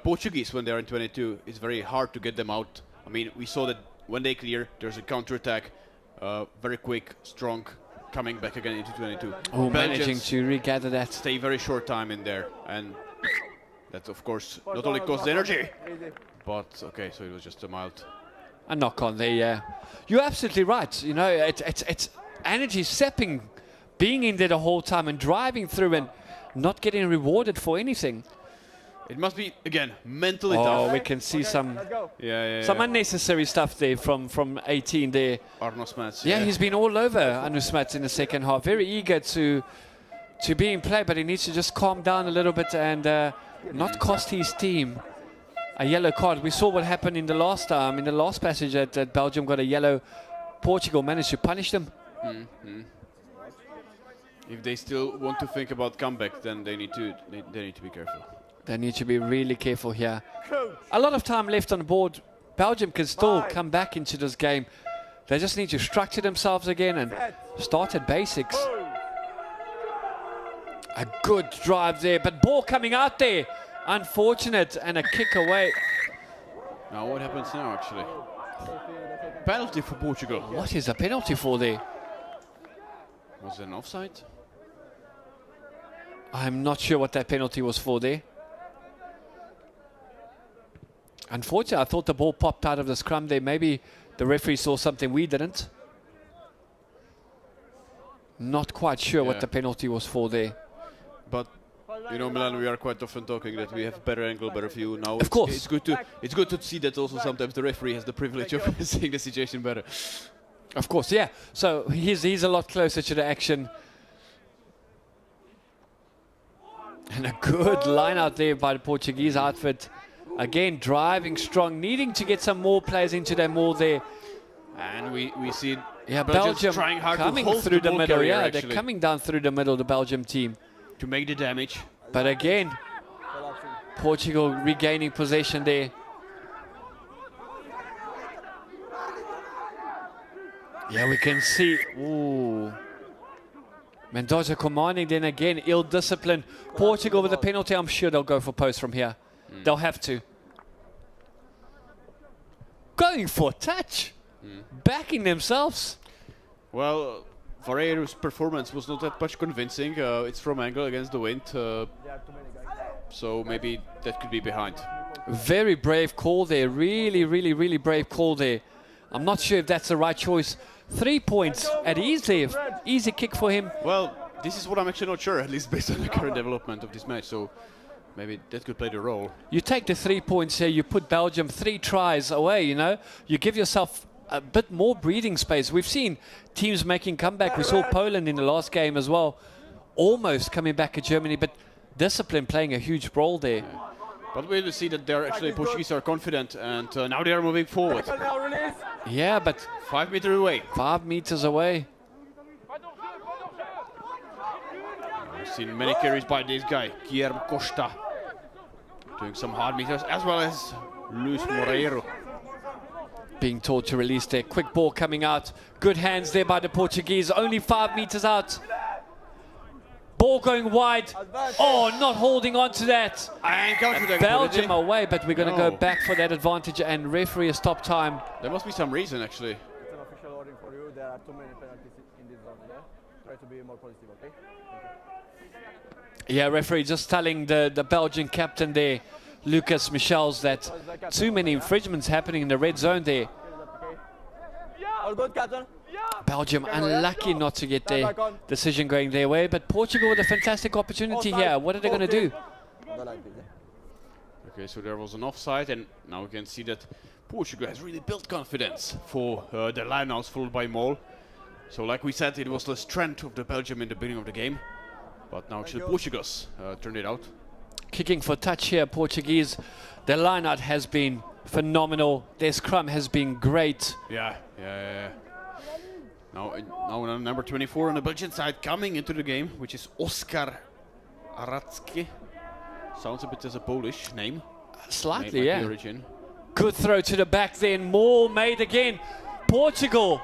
Portuguese, when they're in 22, it's very hard to get them out. I mean, we saw that when they clear, there's a counter-attack, very quick, strong, coming back again into 22. Oh, managing to regather that. Stay very short time in there, and that, of course, not only costs energy, but, okay, so it was just a mild... A knock on there, yeah. You're absolutely right. You know, it's energy sapping, being in there the whole time and driving through and not getting rewarded for anything. It must be, again, mentally tough. Oh, we can see some unnecessary stuff there from 18 there. Arno Smets. Yeah, he's been all over Arno Smets in the second half. Very eager to be in play, but he needs to just calm down a little bit and not cost his team a yellow card. We saw what happened in the last passage that Belgium got a yellow. Portugal managed to punish them. If they still want to think about comeback, then they need to be careful. They need to be really careful here. A lot of time left on the board. Belgium can still come back into this game. They just need to structure themselves again and start at basics. A good drive there, but ball coming out there. Unfortunate, and a kick away. Now what happens now, actually? Penalty for Portugal. What is a penalty for there? Was it an offside? I'm not sure what that penalty was for there. Unfortunately, I thought the ball popped out of the scrum there. Maybe the referee saw something we didn't. Not quite sure what the penalty was for there. But you know, Milan, we are quite often talking that we have better angle, better view. Now of course, it's good to see that also sometimes the referee has the privilege of seeing the situation better. Of course, yeah. So he's a lot closer to the action. And a good line out there by the Portuguese outfit. Again, driving strong, needing to get some more players into their mold there. And we see Belgium trying hard coming to hold through the middle. Carrier, they're coming down through the middle, the Belgium team. To make the damage. But again, Portugal regaining possession there. Yeah, we can see. Ooh. Mendoza commanding, then again, ill-disciplined. Portugal with the penalty, I'm sure they'll go for post from here. They'll have to. Going for touch. Backing themselves. Well, Vareiro's performance was not that much convincing. It's from angle against the wind. So maybe that could be behind. Very brave call there. Really, really, really brave call there. I'm not sure if that's the right choice. 3 points at easy kick for him. Well, this is what I'm actually not sure, at least based on the current development of this match. So maybe that could play the role. You take the 3 points here, you put Belgium 3 tries away, you know. You give yourself a bit more breathing space. We've seen teams making comeback. We saw Poland in the last game as well, almost coming back at Germany, but discipline playing a huge role there. Yeah. But we'll see that they're actually Portuguese are confident, and now they are moving forward. Yeah, but 5 meters away. 5 meters away. I've seen many carries by this guy, Guilherme Costa, doing some hard meters, as well as Luis Moreiro. Being told to release there. Quick ball coming out. Good hands there by the Portuguese. Only 5 meters out. Ball going wide. Oh, not holding on to that. And Belgium away, but we're going to go back for that advantage, and referee a stop time. There must be some reason, actually. It's an official warning for you. There are too many penalties in this zone. Yeah? Try to be more positive, okay? Yeah, referee just telling the Belgian captain there, Lucas Michels, that too many infringements happening in the red zone there. All good, Captain? Belgium unlucky not to get their decision going their way, but Portugal with a fantastic opportunity here. What are they going to do? Okay, so there was an offside, and now we can see that Portugal has really built confidence for the lineouts followed by Mol. So like we said, it was the strength of the Belgium in the beginning of the game, but now actually Portugal's turned it out. Kicking for touch here, Portuguese. Their lineout has been phenomenal. Their scrum has been great. Yeah. Now number 24 on the Belgian side coming into the game, which is Oskar Aracki. Sounds a bit as a Polish name. Slightly, yeah. Origin. Good throw to the back then. More made again. Portugal.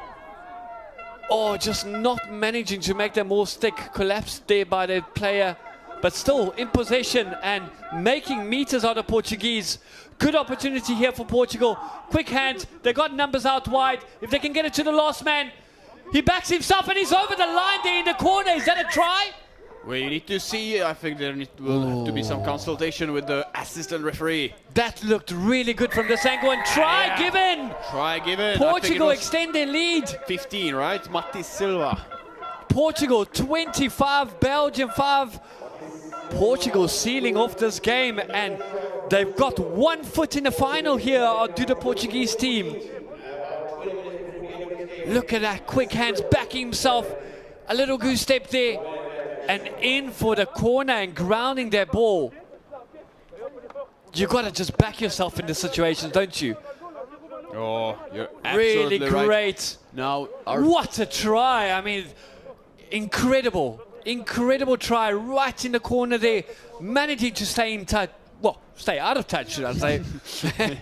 Oh, just not managing to make them all stick. Collapsed there by the player, but still in possession and making meters out of Portuguese. Good opportunity here for Portugal. Quick hand. They got numbers out wide. If they can get it to the last man. He backs himself and he's over the line there in the corner. Is that a try? We need to see. I think there will have to be some consultation with the assistant referee. That looked really good from this angle, and try given. Try given. Portugal extend their lead. 15, right? Mati Silva. Portugal 25, Belgium 5. Portugal sealing off this game, and they've got 1 foot in the final here to the Portuguese team. Look at that, quick hands, backing himself. A little goose step there. And in for the corner and grounding their ball. You got to just back yourself in the situation, don't you? Oh, you're really absolutely right. great. Now, what a try. I mean, incredible. Incredible try right in the corner there. Managing to stay in touch. Well, stay out of touch, should I say.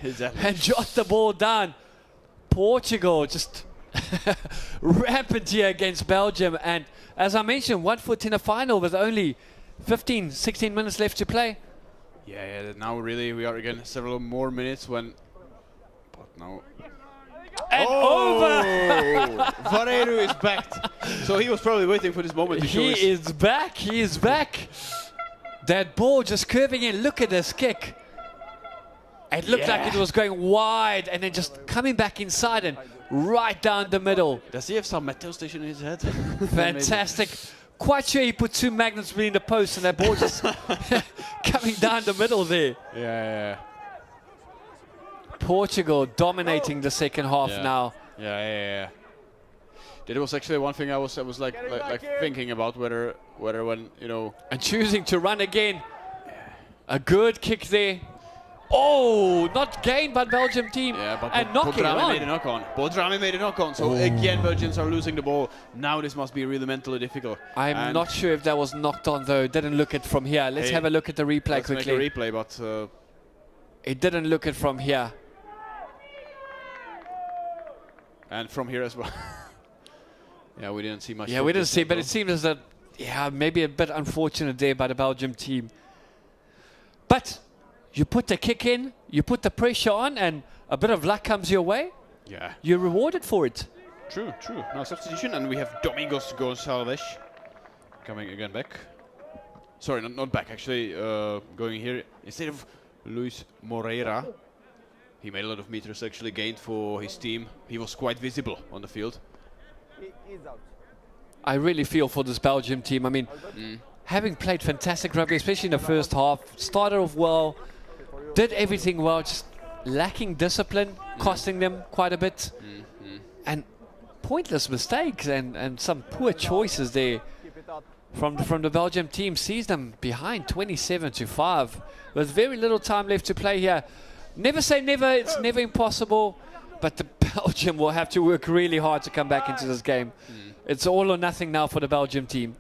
Exactly. And jot the ball down. Portugal just rampant here against Belgium, and as I mentioned, 1 foot in the final with only 15, 16 minutes left to play. Yeah, now really we are again several more minutes when... But now... And over! Vareiro is back. So he was probably waiting for this moment to show his... He is back, he is back. That ball just curving in, look at this kick. It looked like it was going wide and then just coming back inside and right down the middle. Does he have some metal station in his head? Fantastic. Quite sure he put 2 magnets between the posts and that ball just coming down the middle there. Yeah. Portugal dominating the second half now. Yeah. That was actually one thing I was like thinking about whether when, you know... And choosing to run again. A good kick there. Oh, not gained by Belgium team. Yeah, but and knocking Bodrami on. made a knock-on. Bodrami made a knock-on. So again, Belgians are losing the ball. Now this must be really mentally difficult. I'm not sure if that was knocked on though. Didn't look it from here. Let's have a look at the replay quickly. Let's make a replay, but... it didn't look it from here. And from here as well. Yeah, we didn't see much. Yeah, we didn't see, but it seems as that Yeah, maybe a bit unfortunate there by the Belgium team. But you put the kick in, you put the pressure on, and a bit of luck comes your way. Yeah. You're rewarded for it. True, true. Now substitution, and we have Domingos Gonçalves coming again back. Sorry, not back, actually, going here. Instead of Luis Moreira, he made a lot of meters actually gained for his team. He was quite visible on the field. He's out. I really feel for this Belgium team. I mean, having played fantastic rugby, especially in the first half, started off well, did everything well, just lacking discipline, costing them quite a bit. And pointless mistakes and some poor choices there from the Belgium team sees them behind 27-5 with very little time left to play here. Never say never, it's never impossible, but the Belgium will have to work really hard to come back into this game. It's all or nothing now for the Belgium team.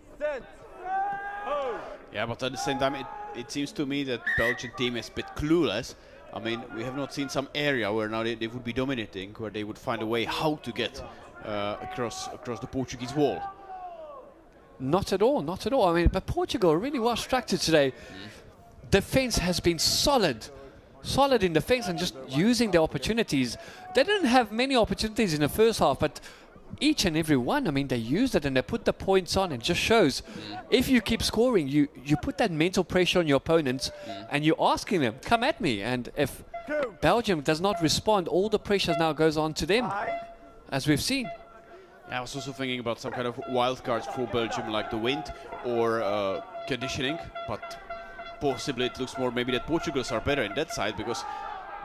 Yeah, but at the same time, it seems to me that Belgian team is a bit clueless. I mean, we have not seen some area where now they would be dominating, where they would find a way how to get across the Portuguese wall. Not at all, not at all. I mean, but Portugal are really well structured today. Defense has been solid in defense and just using the opportunities. They didn't have many opportunities in the first half, but each and every one, I mean, they used it and they put the points on. It just shows if you keep scoring, you put that mental pressure on your opponents and you're asking them, come at me. And if Belgium does not respond, all the pressure now goes on to them, as we've seen. Yeah, I was also thinking about some kind of wild cards for Belgium, like the wind or conditioning, but possibly it looks more maybe that Portugals are better in that side because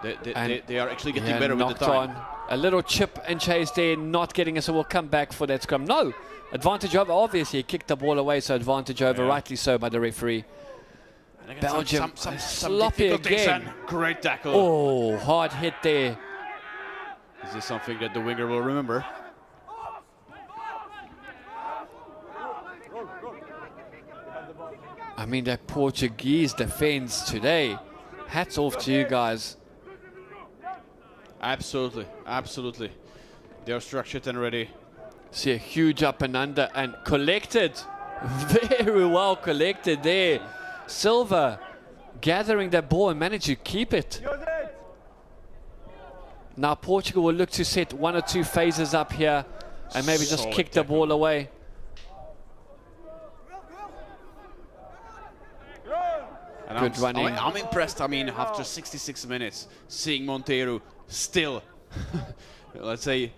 they are actually getting better with the time. A little chip and chase there, not getting us, so we'll come back for that scrum. No, advantage over, obviously, he kicked the ball away, so advantage over, rightly so by the referee. Belgium, some sloppy again. Great tackle. Oh, hard hit there. Is this something that the winger will remember? I mean, that Portuguese defense today, hats off to you guys. Absolutely, absolutely. They are structured and ready. See a huge up and under and collected. Very well collected there. Silva gathering that ball and managed to keep it. Now Portugal will look to set one or two phases up here and maybe just kick the ball away. And Good running. I'm impressed. I mean, after 66 minutes, seeing Monteiro still, let's say,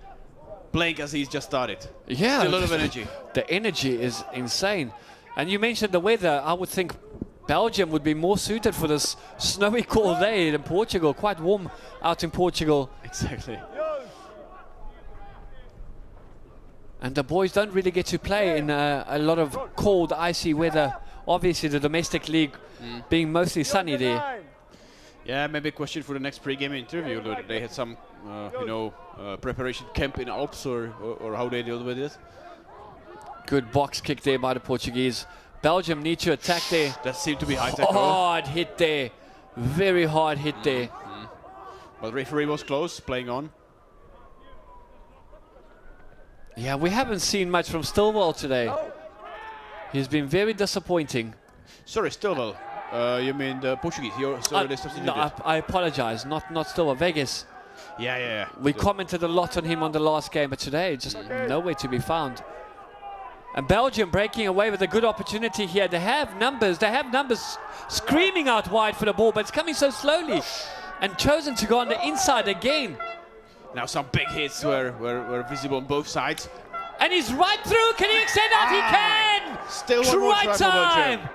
playing as he's just started. Yeah, still a lot of energy. The energy is insane. And you mentioned the weather. I would think Belgium would be more suited for this snowy cold day than Portugal. Quite warm out in Portugal. Exactly. And the boys don't really get to play in a lot of cold, icy weather. Obviously, the domestic league being mostly sunny there. Yeah, maybe a question for the next pre-game interview. They had some, preparation camp in Alps or how they deal with it. Good box kick there by the Portuguese. Belgium need to attack there. That seemed to be high tackle. Hard hit there. Very hard hit there. But referee was close, playing on. Yeah, we haven't seen much from Stilwell today. He's been very disappointing. Sorry, Stilwell. You mean the Portuguese? You're sorry, no, I apologize. Not Stilwell. Vegas. Yeah. We commented a lot on him on the last game, but today just nowhere to be found. And Belgium breaking away with a good opportunity here. They have numbers. They have numbers screaming out wide for the ball, but it's coming so slowly. And chosen to go on the inside again. Now some big hits were visible on both sides. And he's right through. Can he extend out? He can! Still one more try for Belgium.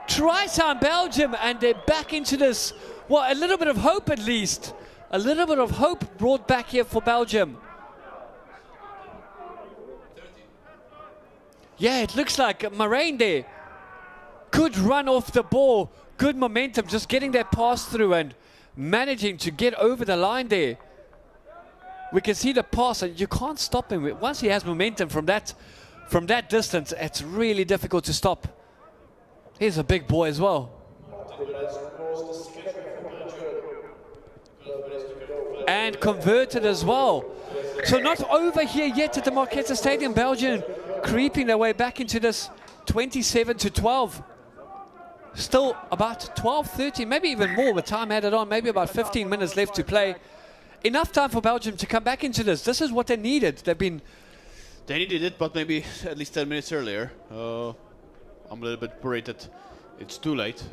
Try time, Belgium, and they're back into this. Well, a little bit of hope at least. A little bit of hope brought back here for Belgium. Yeah, it looks like Moraine there. Good run off the ball. Good momentum, just getting that pass through and managing to get over the line there. We can see the pass, and you can't stop him. Once he has momentum from that distance, it's really difficult to stop. He's a big boy as well. And converted as well. So not over here yet at the Marketa Stadium. Belgium creeping their way back into this 27-12. Still about 12, 13, maybe even more with time added on, maybe about 15 minutes left to play. Enough time for Belgium to come back into this. This is what they needed. They needed it, but maybe at least 10 minutes earlier. I'm a little bit worried that it's too late.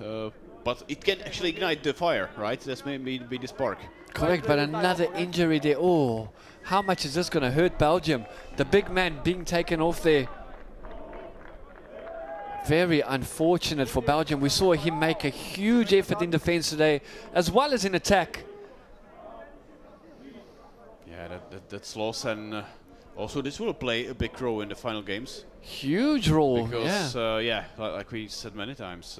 But it can actually ignite the fire, right? That's maybe be the spark. Correct, but another injury there. Oh, how much is this going to hurt Belgium? The big man being taken off there. Very unfortunate for Belgium. We saw him make a huge effort in defense today, as well as in attack. Yeah, that's loss, and also this will play a big role in the final games. Huge role, because, like we said many times,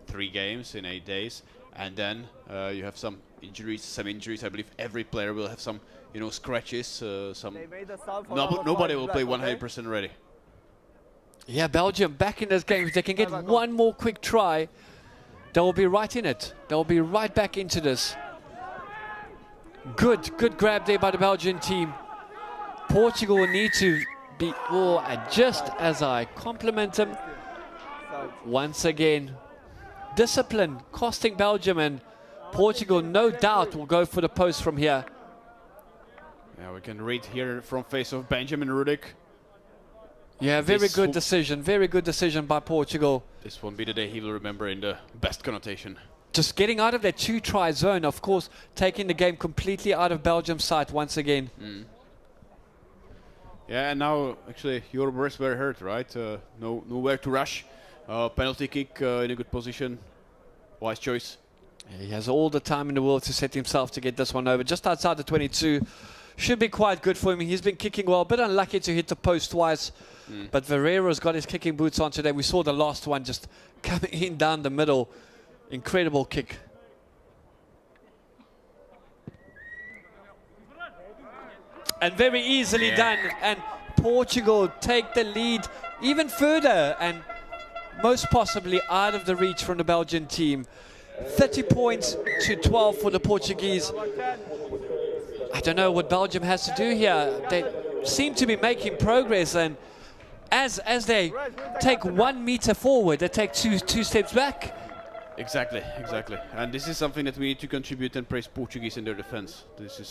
3 games in 8 days, and then you have some injuries. I believe every player will have some, scratches. Nobody will play 100% ready. Yeah, Belgium back in this game. If they can get one more quick try, they will be right in it. They will be right back into this. Good grab there by the Belgian team. Portugal will need to be, just as I compliment them, once again, discipline costing Belgium, and Portugal no doubt will go for the post from here. Yeah, we can read here from face of Benjamin Rudek. Yeah, very good decision by Portugal. This won't be the day he will remember in the best connotation. Just getting out of that 2-try zone, of course, taking the game completely out of Belgium's sight once again. Yeah, and now actually your words were heard, right? Nowhere to rush. Penalty kick in a good position. Wise choice. Yeah, he has all the time in the world to set himself to get this one over. Just outside the 22. Should be quite good for him. He's been kicking well, a bit unlucky to hit the post twice. But Verreira's got his kicking boots on today. We saw the last one just coming in down the middle. Incredible kick. And very easily done. And Portugal take the lead even further and most possibly out of the reach from the Belgian team. 30 points to 12 for the Portuguese. I don't know what Belgium has to do here. They seem to be making progress, and as they take 1 meter forward, they take two steps back. Exactly. And this is something that we need to contribute and praise Portuguese in their defense. This is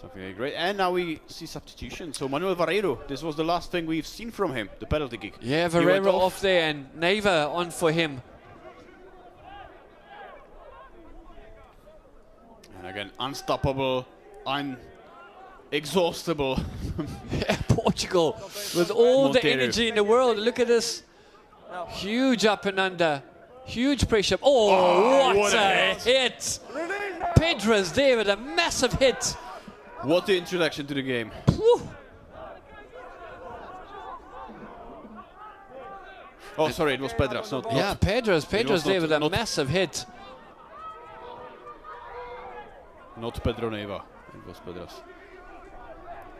something great. And now we see substitution. So Manuel Varreiro, this was the last thing we've seen from him, the penalty kick. Yeah, Varreiro off there and Neva on for him. And again, unstoppable, inexhaustible. Yeah, Portugal with all the energy in the world. Look at this. Huge up and under. Huge pressure. Oh, what a hit. Pedro's there with a massive hit. What the introduction to the game. Whew. Oh, sorry, it was Pedro's. Pedro's there with a massive hit. Not Pedro Neva. It was Pedro's.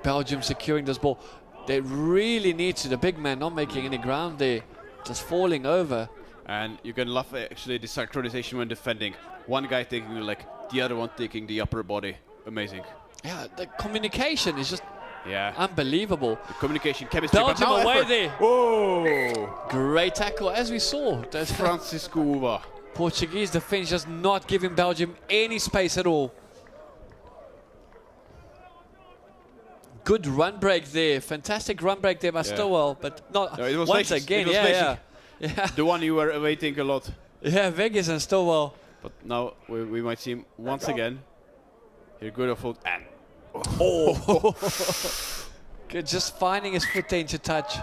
Belgium securing this ball. They really need to. The big man not making any ground there. Just falling over. And you can love actually the synchronization when defending. One guy taking the leg, the other one taking the upper body. Amazing. Yeah, the communication is just unbelievable. The communication, chemistry. Belgium away there. Whoa! Great tackle, as we saw. Francisco Uva. Portuguese defense just not giving Belgium any space at all. Good run break there. Fantastic run break there by Stowell, but not it was once again. Yeah. The one you were awaiting a lot. Yeah, Vegas and Stowell. But now we might see him once again. Here, good of foot and good, just finding his foot there into touch.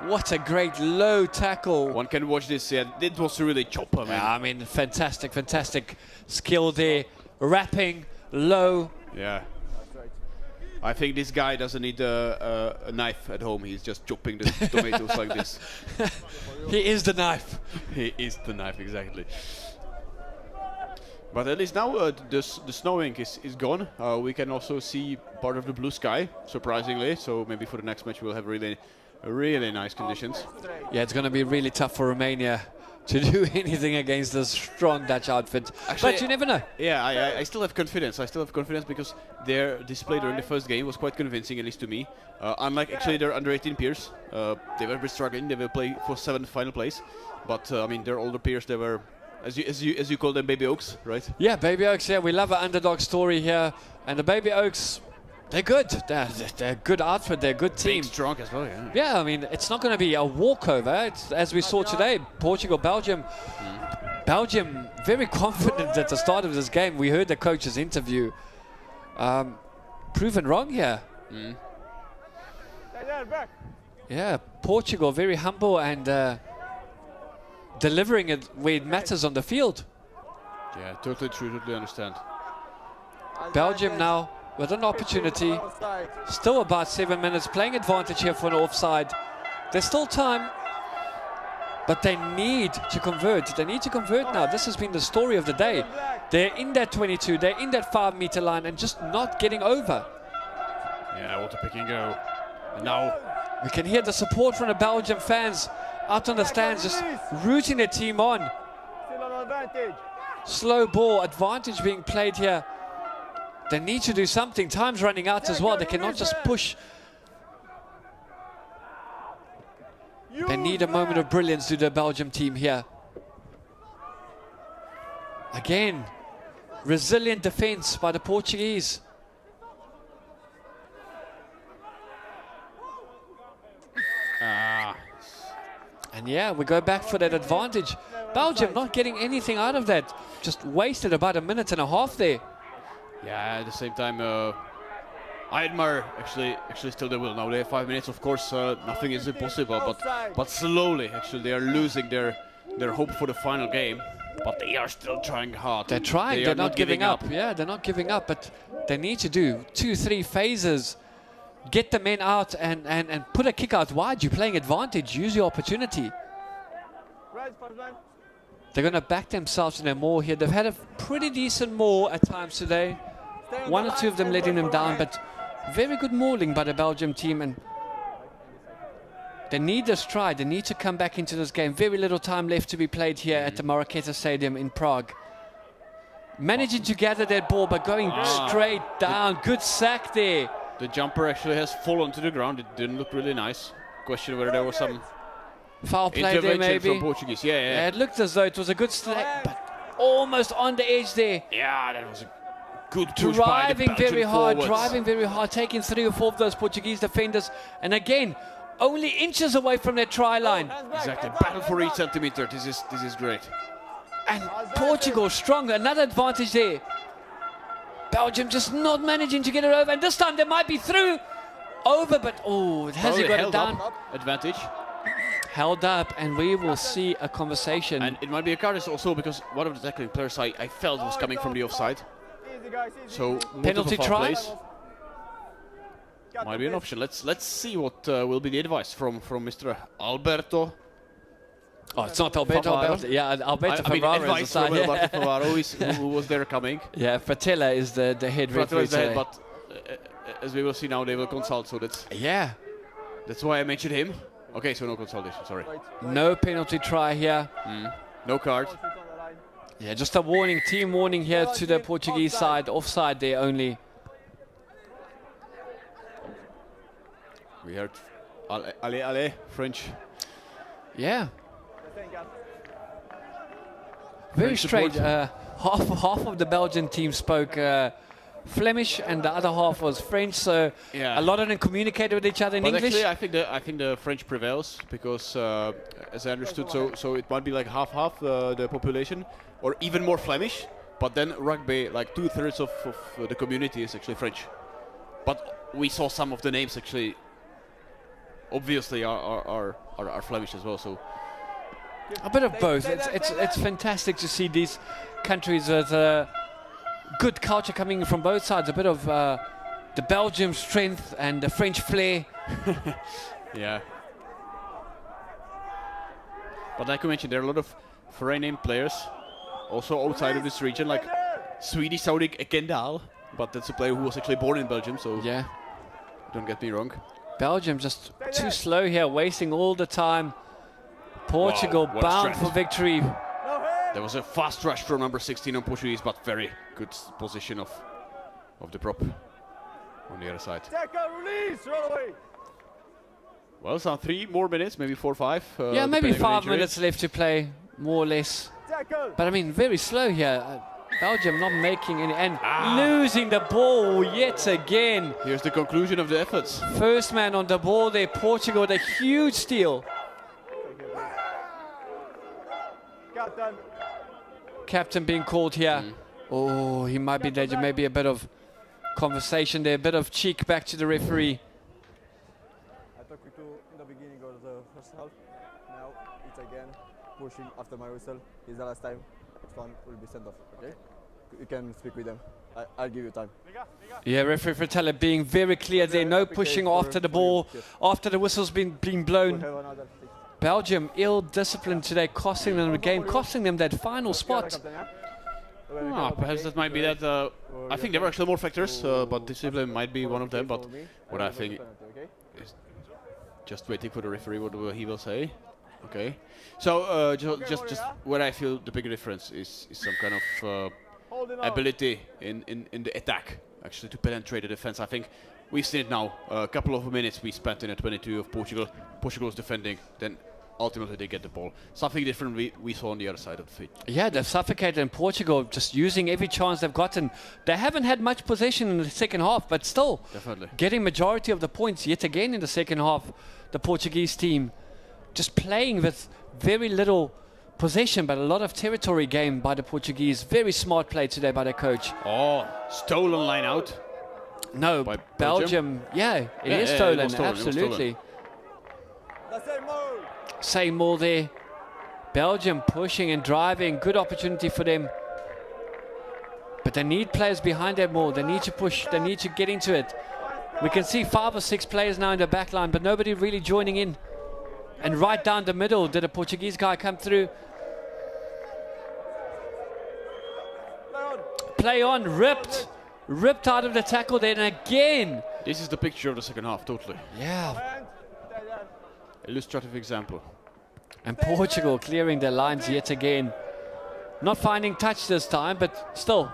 What a great low tackle. One can watch this. Yeah, it was really chopper, man. Yeah, I mean, fantastic skill there. Wrapping low. Yeah. I think this guy doesn't need a knife at home. He's just chopping the tomatoes like this. He is the knife. He is the knife, exactly. But at least now the snowing is gone. We can also see part of the blue sky, surprisingly. So maybe for the next match we'll have really nice conditions. Yeah, it's going to be really tough for Romania. to do anything against this strong Dutch outfit. Actually, but you never know. Yeah, I still have confidence. I still have confidence because their display during the first game was quite convincing, at least to me. Unlike actually their under-18 peers, they were a bit struggling. They will play for 7th final place, but I mean their older peers, they were, as you call them, baby oaks, right? Yeah, baby oaks. Yeah, we love an underdog story here, and the baby oaks, they're good. They're a good outfit. They're a good team. Big, strong as well. Yeah. Yeah, I mean it's not going to be a walkover. It's, as we saw today, Portugal, Belgium. Belgium very confident at the start of this game. We heard the coach's interview. Proven wrong here. Yeah, Portugal very humble and delivering it where it matters on the field. Yeah, totally true. Totally understand. Belgium now with an opportunity. Still about 7 minutes. Playing advantage here for an offside. There's still time. But they need to convert. They need to convert now. This has been the story of the day. They're in that 22. They're in that 5-meter line and just not getting over. Yeah, what a pick and go. And now we can hear the support from the Belgian fans out on the stands, just rooting their team on. Slow ball, advantage being played here. They need to do something. Time's running out as well. They cannot just push. They need a moment of brilliance to the Belgium team here. Again, resilient defense by the Portuguese. And yeah, we go back for that advantage. Belgium not getting anything out of that. Just wasted about 1.5 minutes there. Yeah, at the same time, I admire actually still the will. Now they have 5 minutes, of course, nothing is impossible, but slowly actually they are losing their hope for the final game, but they are still trying hard. They're trying, they're not giving up. Yeah, they're not giving up, but they need to do 2-3 phases, get the men out and put a kick out wide. You're playing advantage, use your opportunity. They're going to back themselves in their maul here. They've had a pretty decent maul at times today. 1 or 2 of them letting them down, but very good mauling by the Belgium team, and they need this try. They need to come back into this game. Very little time left to be played here at the Marketa Stadium in Prague. Managing to gather that ball, but going straight down. Good sack there. The jumper actually has fallen to the ground. It didn't look really nice. Question whether there was some foul play there, maybe. From Portuguese. Yeah. It looked as though it was a good sack, but almost on the edge there. Yeah, that was a good push by the Belgian forwards. Driving very hard, taking 3 or 4 of those Portuguese defenders, and again, only inches away from their try line. Exactly, battle for each centimeter. This is great. And Portugal strong, another advantage there. Belgium just not managing to get it over, and this time they might be through. Over, but it hasn't got it down. Advantage. Held up, and we will see a conversation. And it might be a card also because one of the tackling players I felt was coming from the offside. So penalty try might be an option. Let's see what will be the advice from Mr. Alberto. Oh, it's not Alberto. Yeah, Alberto Ferraro advice is the from Alberto Ferraro, who was there coming. Yeah, Fratella is the head referee today. But as we will see now, they will consult. So that's why I mentioned him. Okay, so no consultation. Sorry. No penalty try here. No card. Yeah, just a warning, team warning here to the Portuguese side. Offside there only. We heard allez, French. Yeah. Very strange. Half of the Belgian team spoke Flemish and the other half was French, so a lot of them communicated with each other in English. Actually, I think the French prevails because, as I understood, so it might be like half the population, or even more Flemish. But then rugby, like 2/3 of the community is actually French. But we saw some of the names actually, obviously, are Flemish as well. So a bit of both. It's fantastic to see these countries with good culture coming from both sides. A bit of the Belgium strength and the French flair. Yeah. But like I mentioned, there are a lot of foreign name players also outside of this region, like Swedish Saudi Kendall, but that's a player who was actually born in Belgium, so yeah, don't get me wrong. Belgium just too slow here, wasting all the time. Portugal Wow, what a bound strength. for victory. There was a fast rush from number 16 on Portuguese, but very good position of the prop on the other side. Release, roll away. Well, some 3 more minutes, maybe 4 or 5. Yeah, maybe depending on 5 minutes left to play, more or less. But I mean, very slow here. Belgium not making any, and losing the ball yet again. Here's the conclusion of the efforts. First man on the ball there, Portugal, the huge steal. Captain being called here. Oh, he might be danger. Maybe a bit of conversation there, a bit of cheek back to the referee. I talked with you in the beginning of the first half. Now it's again pushing after my whistle. It's the last time. This one will be sent off. Okay? You can speak with them. I'll give you time. Yeah, referee Fratelli being very clear there. No pushing after the ball, after the whistle's been blown. Belgium ill-disciplined today, costing them the game, costing them that final spot. Perhaps that might be that. I think there were actually more factors, but discipline might be one of them. But what I think is just waiting for the referee, what he will say. Okay. So just where I feel the bigger difference is some kind of ability in the attack, actually, to penetrate the defense. I think we've seen it now. A couple of minutes we spent in a 22 of Portugal. Portugal's defending, then ultimately they get the ball. Something different we saw on the other side of the field. Yeah, they've suffocated in Portugal, just using every chance they've gotten. They haven't had much possession in the second half, but still Definitely getting majority of the points yet again in the second half. The Portuguese team just playing with very little possession, but a lot of territory gained by the Portuguese. Very smart play today by their coach. Oh, stolen line out. No, By Belgium, yeah, it is stolen, absolutely. Same more there. Belgium pushing and driving, good opportunity for them. But they need players behind them more. They need to push, they need to get into it. We can see 5 or 6 players now in the back line, but nobody really joining in. And right down the middle, did a Portuguese guy come through? Play on, ripped out of the tackle then again. This is the picture of the second half, totally. Yeah. Illustrative example. And Portugal clearing their lines yet again. Not finding touch this time, but still.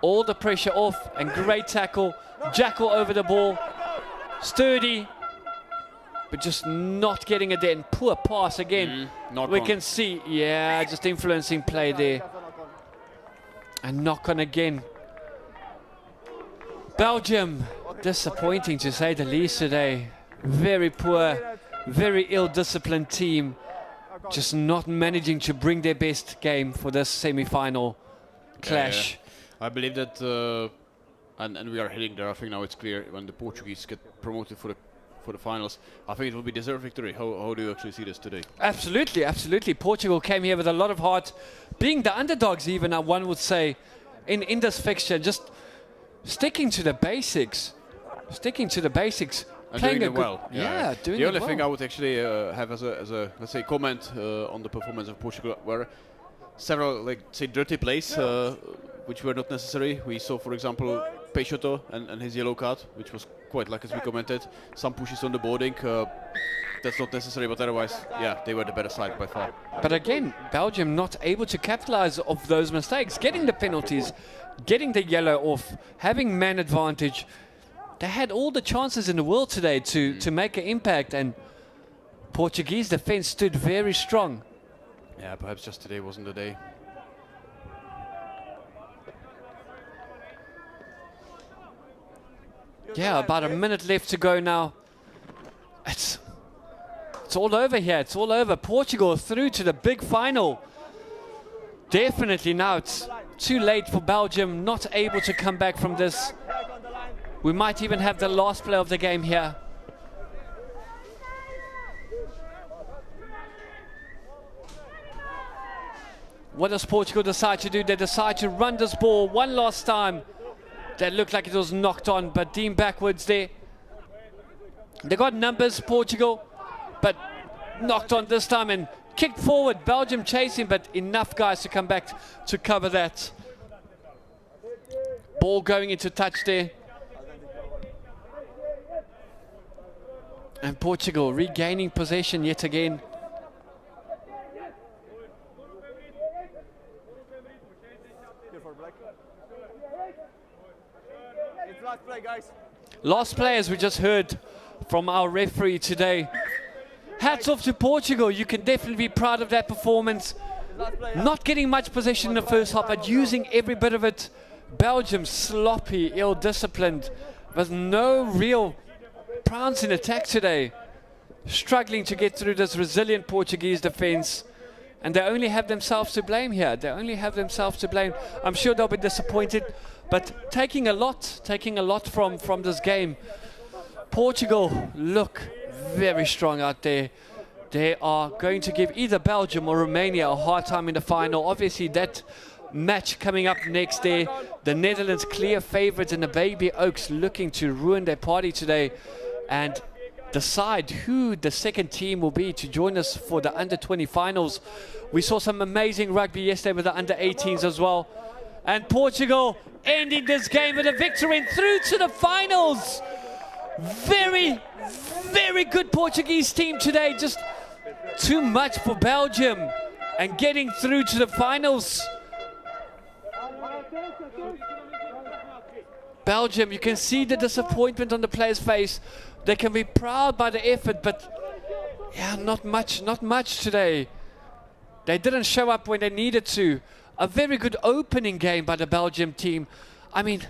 All the pressure off and great tackle. Jackal over the ball. Sturdy. But just not getting it in. Poor pass again. We can see, yeah, just influencing play there. And knock on again. Belgium, disappointing to say the least today. Very poor, very ill-disciplined team. Just not managing to bring their best game for this semi-final clash. Yeah. I believe that, and we are heading there. I think now it's clear when the Portuguese get promoted for the finals. I think it will be deserved victory. How do you actually see this today? Absolutely, absolutely. Portugal came here with a lot of heart, being the underdogs even, one would say, in this fixture, just sticking to the basics. And doing it well. Yeah, doing the it only well. thing I would actually have as a let's say comment on the performance of Portugal were several, like, say, dirty plays which were not necessary. We saw, for example, Peixoto and his yellow card, which was quite like as we commented. Some pushes on the boarding. That's not necessary, but otherwise, yeah, they were the better side by far. But again, Belgium not able to capitalize of those mistakes, getting the penalties, getting the yellow off, having man advantage. They had all the chances in the world today to make an impact, and Portuguese defense stood very strong. Yeah, perhaps just today wasn't the day. Yeah, about a minute left to go now. It's all over here. It's all over. Portugal through to the big final. Definitely now it's too late for Belgium, not able to come back from this. We might even have the last play of the game here. What does Portugal decide to do? They decide to run this ball one last time. That looked like it was knocked on, but Dean backwards there. They got numbers, Portugal, but knocked on this time and kicked forward. Belgium chasing, but enough guys to come back to cover that. Ball going into touch there. And Portugal regaining possession yet again. guys. Last players we just heard from our referee today. Hats off to Portugal. You can definitely be proud of that performance. Not getting much possession in the first half, but using every bit of it. Belgium sloppy, ill-disciplined, with no real prance in attack today. Struggling to get through this resilient Portuguese defense. And they only have themselves to blame here. They only have themselves to blame. I'm sure they'll be disappointed, but taking a lot from this game. Portugal look very strong out there. They are going to give either Belgium or Romania a hard time in the final. Obviously, that match coming up next there. The Netherlands clear favourites, and the Baby Oaks looking to ruin their party today and decide who the second team will be to join us for the under-20 finals. We saw some amazing rugby yesterday with the under-18s as well. And Portugal ending this game with a victory and through to the finals. Very, very good Portuguese team today. Just too much for Belgium and getting through to the finals. Belgium, you can see the disappointment on the players' face. They can be proud by the effort, but yeah, not much today. They didn't show up when they needed to. A very good opening game by the Belgium team. I mean,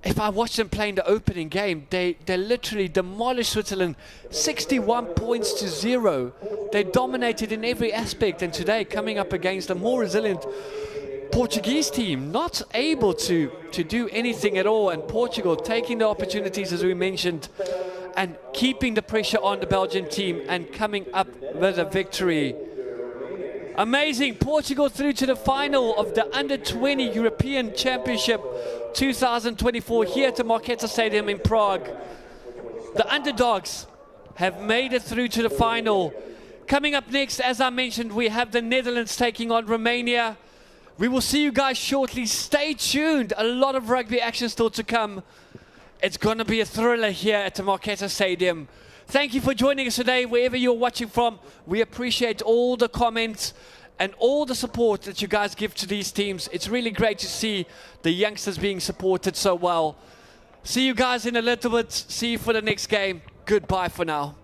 if I watched them playing the opening game, they literally demolished Switzerland 61 points to 0. They dominated in every aspect, and today coming up against a more resilient Portuguese team, not able to do anything at all, and Portugal taking the opportunities, as we mentioned, and keeping the pressure on the Belgian team and coming up with a victory. Amazing. Portugal through to the final of the Under-20 European Championship 2024 here at the Marketa Stadium in Prague. The underdogs have made it through to the final. Coming up next, as I mentioned, we have the Netherlands taking on Romania. We will see you guys shortly. Stay tuned. A lot of rugby action still to come. It's going to be a thriller here at the Marketa Stadium. Thank you for joining us today, wherever you're watching from. We appreciate all the comments and all the support that you guys give to these teams. It's really great to see the youngsters being supported so well. See you guys in a little bit. See you for the next game. Goodbye for now.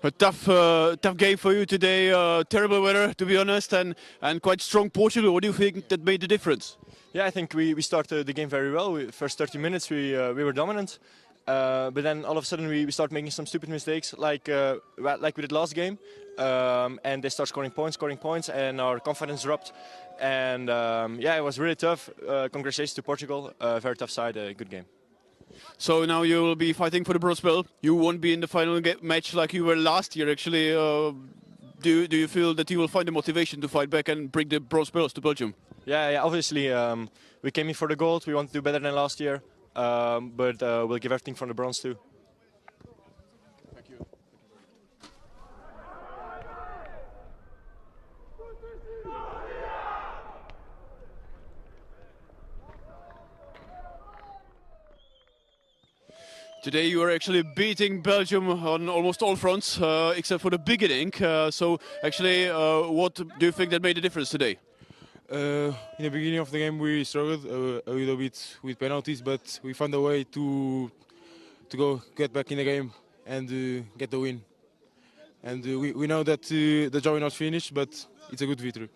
A tough game for you today. Terrible weather, to be honest, and quite strong Portugal. What do you think that made the difference? Yeah, I think we started the game very well. First 30 minutes we were dominant, but then all of a sudden we start making some stupid mistakes, like we did last game, and they start scoring points, and our confidence dropped. And yeah, it was really tough. Congratulations to Portugal. Very tough side. Good game. So now you will be fighting for the bronze medal. You won't be in the final match like you were last year, actually. Do you feel that you will find the motivation to fight back and bring the bronze medals to Belgium? Yeah, obviously we came in for the gold. We want to do better than last year, but we'll give everything for the bronze too. Thank you. Today you are actually beating Belgium on almost all fronts, except for the beginning. So actually, what do you think that made the difference today? In the beginning of the game we struggled a little bit with penalties, but we found a way to get back in the game and get the win. And we know that the job is not finished, but it's a good victory.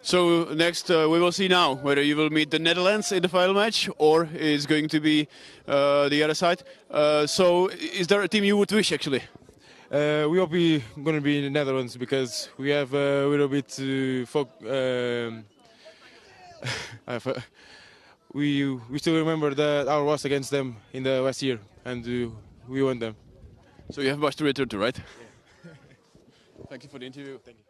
So next we will see now whether you will meet the Netherlands in the final match or is going to be the other side. So is there a team you would wish actually? We hope we're going to be in the Netherlands because we have a little bit we still remember that our loss against them in the last year, and we won them. So you have much to return to, right? Yeah. Thank you for the interview. Thank you.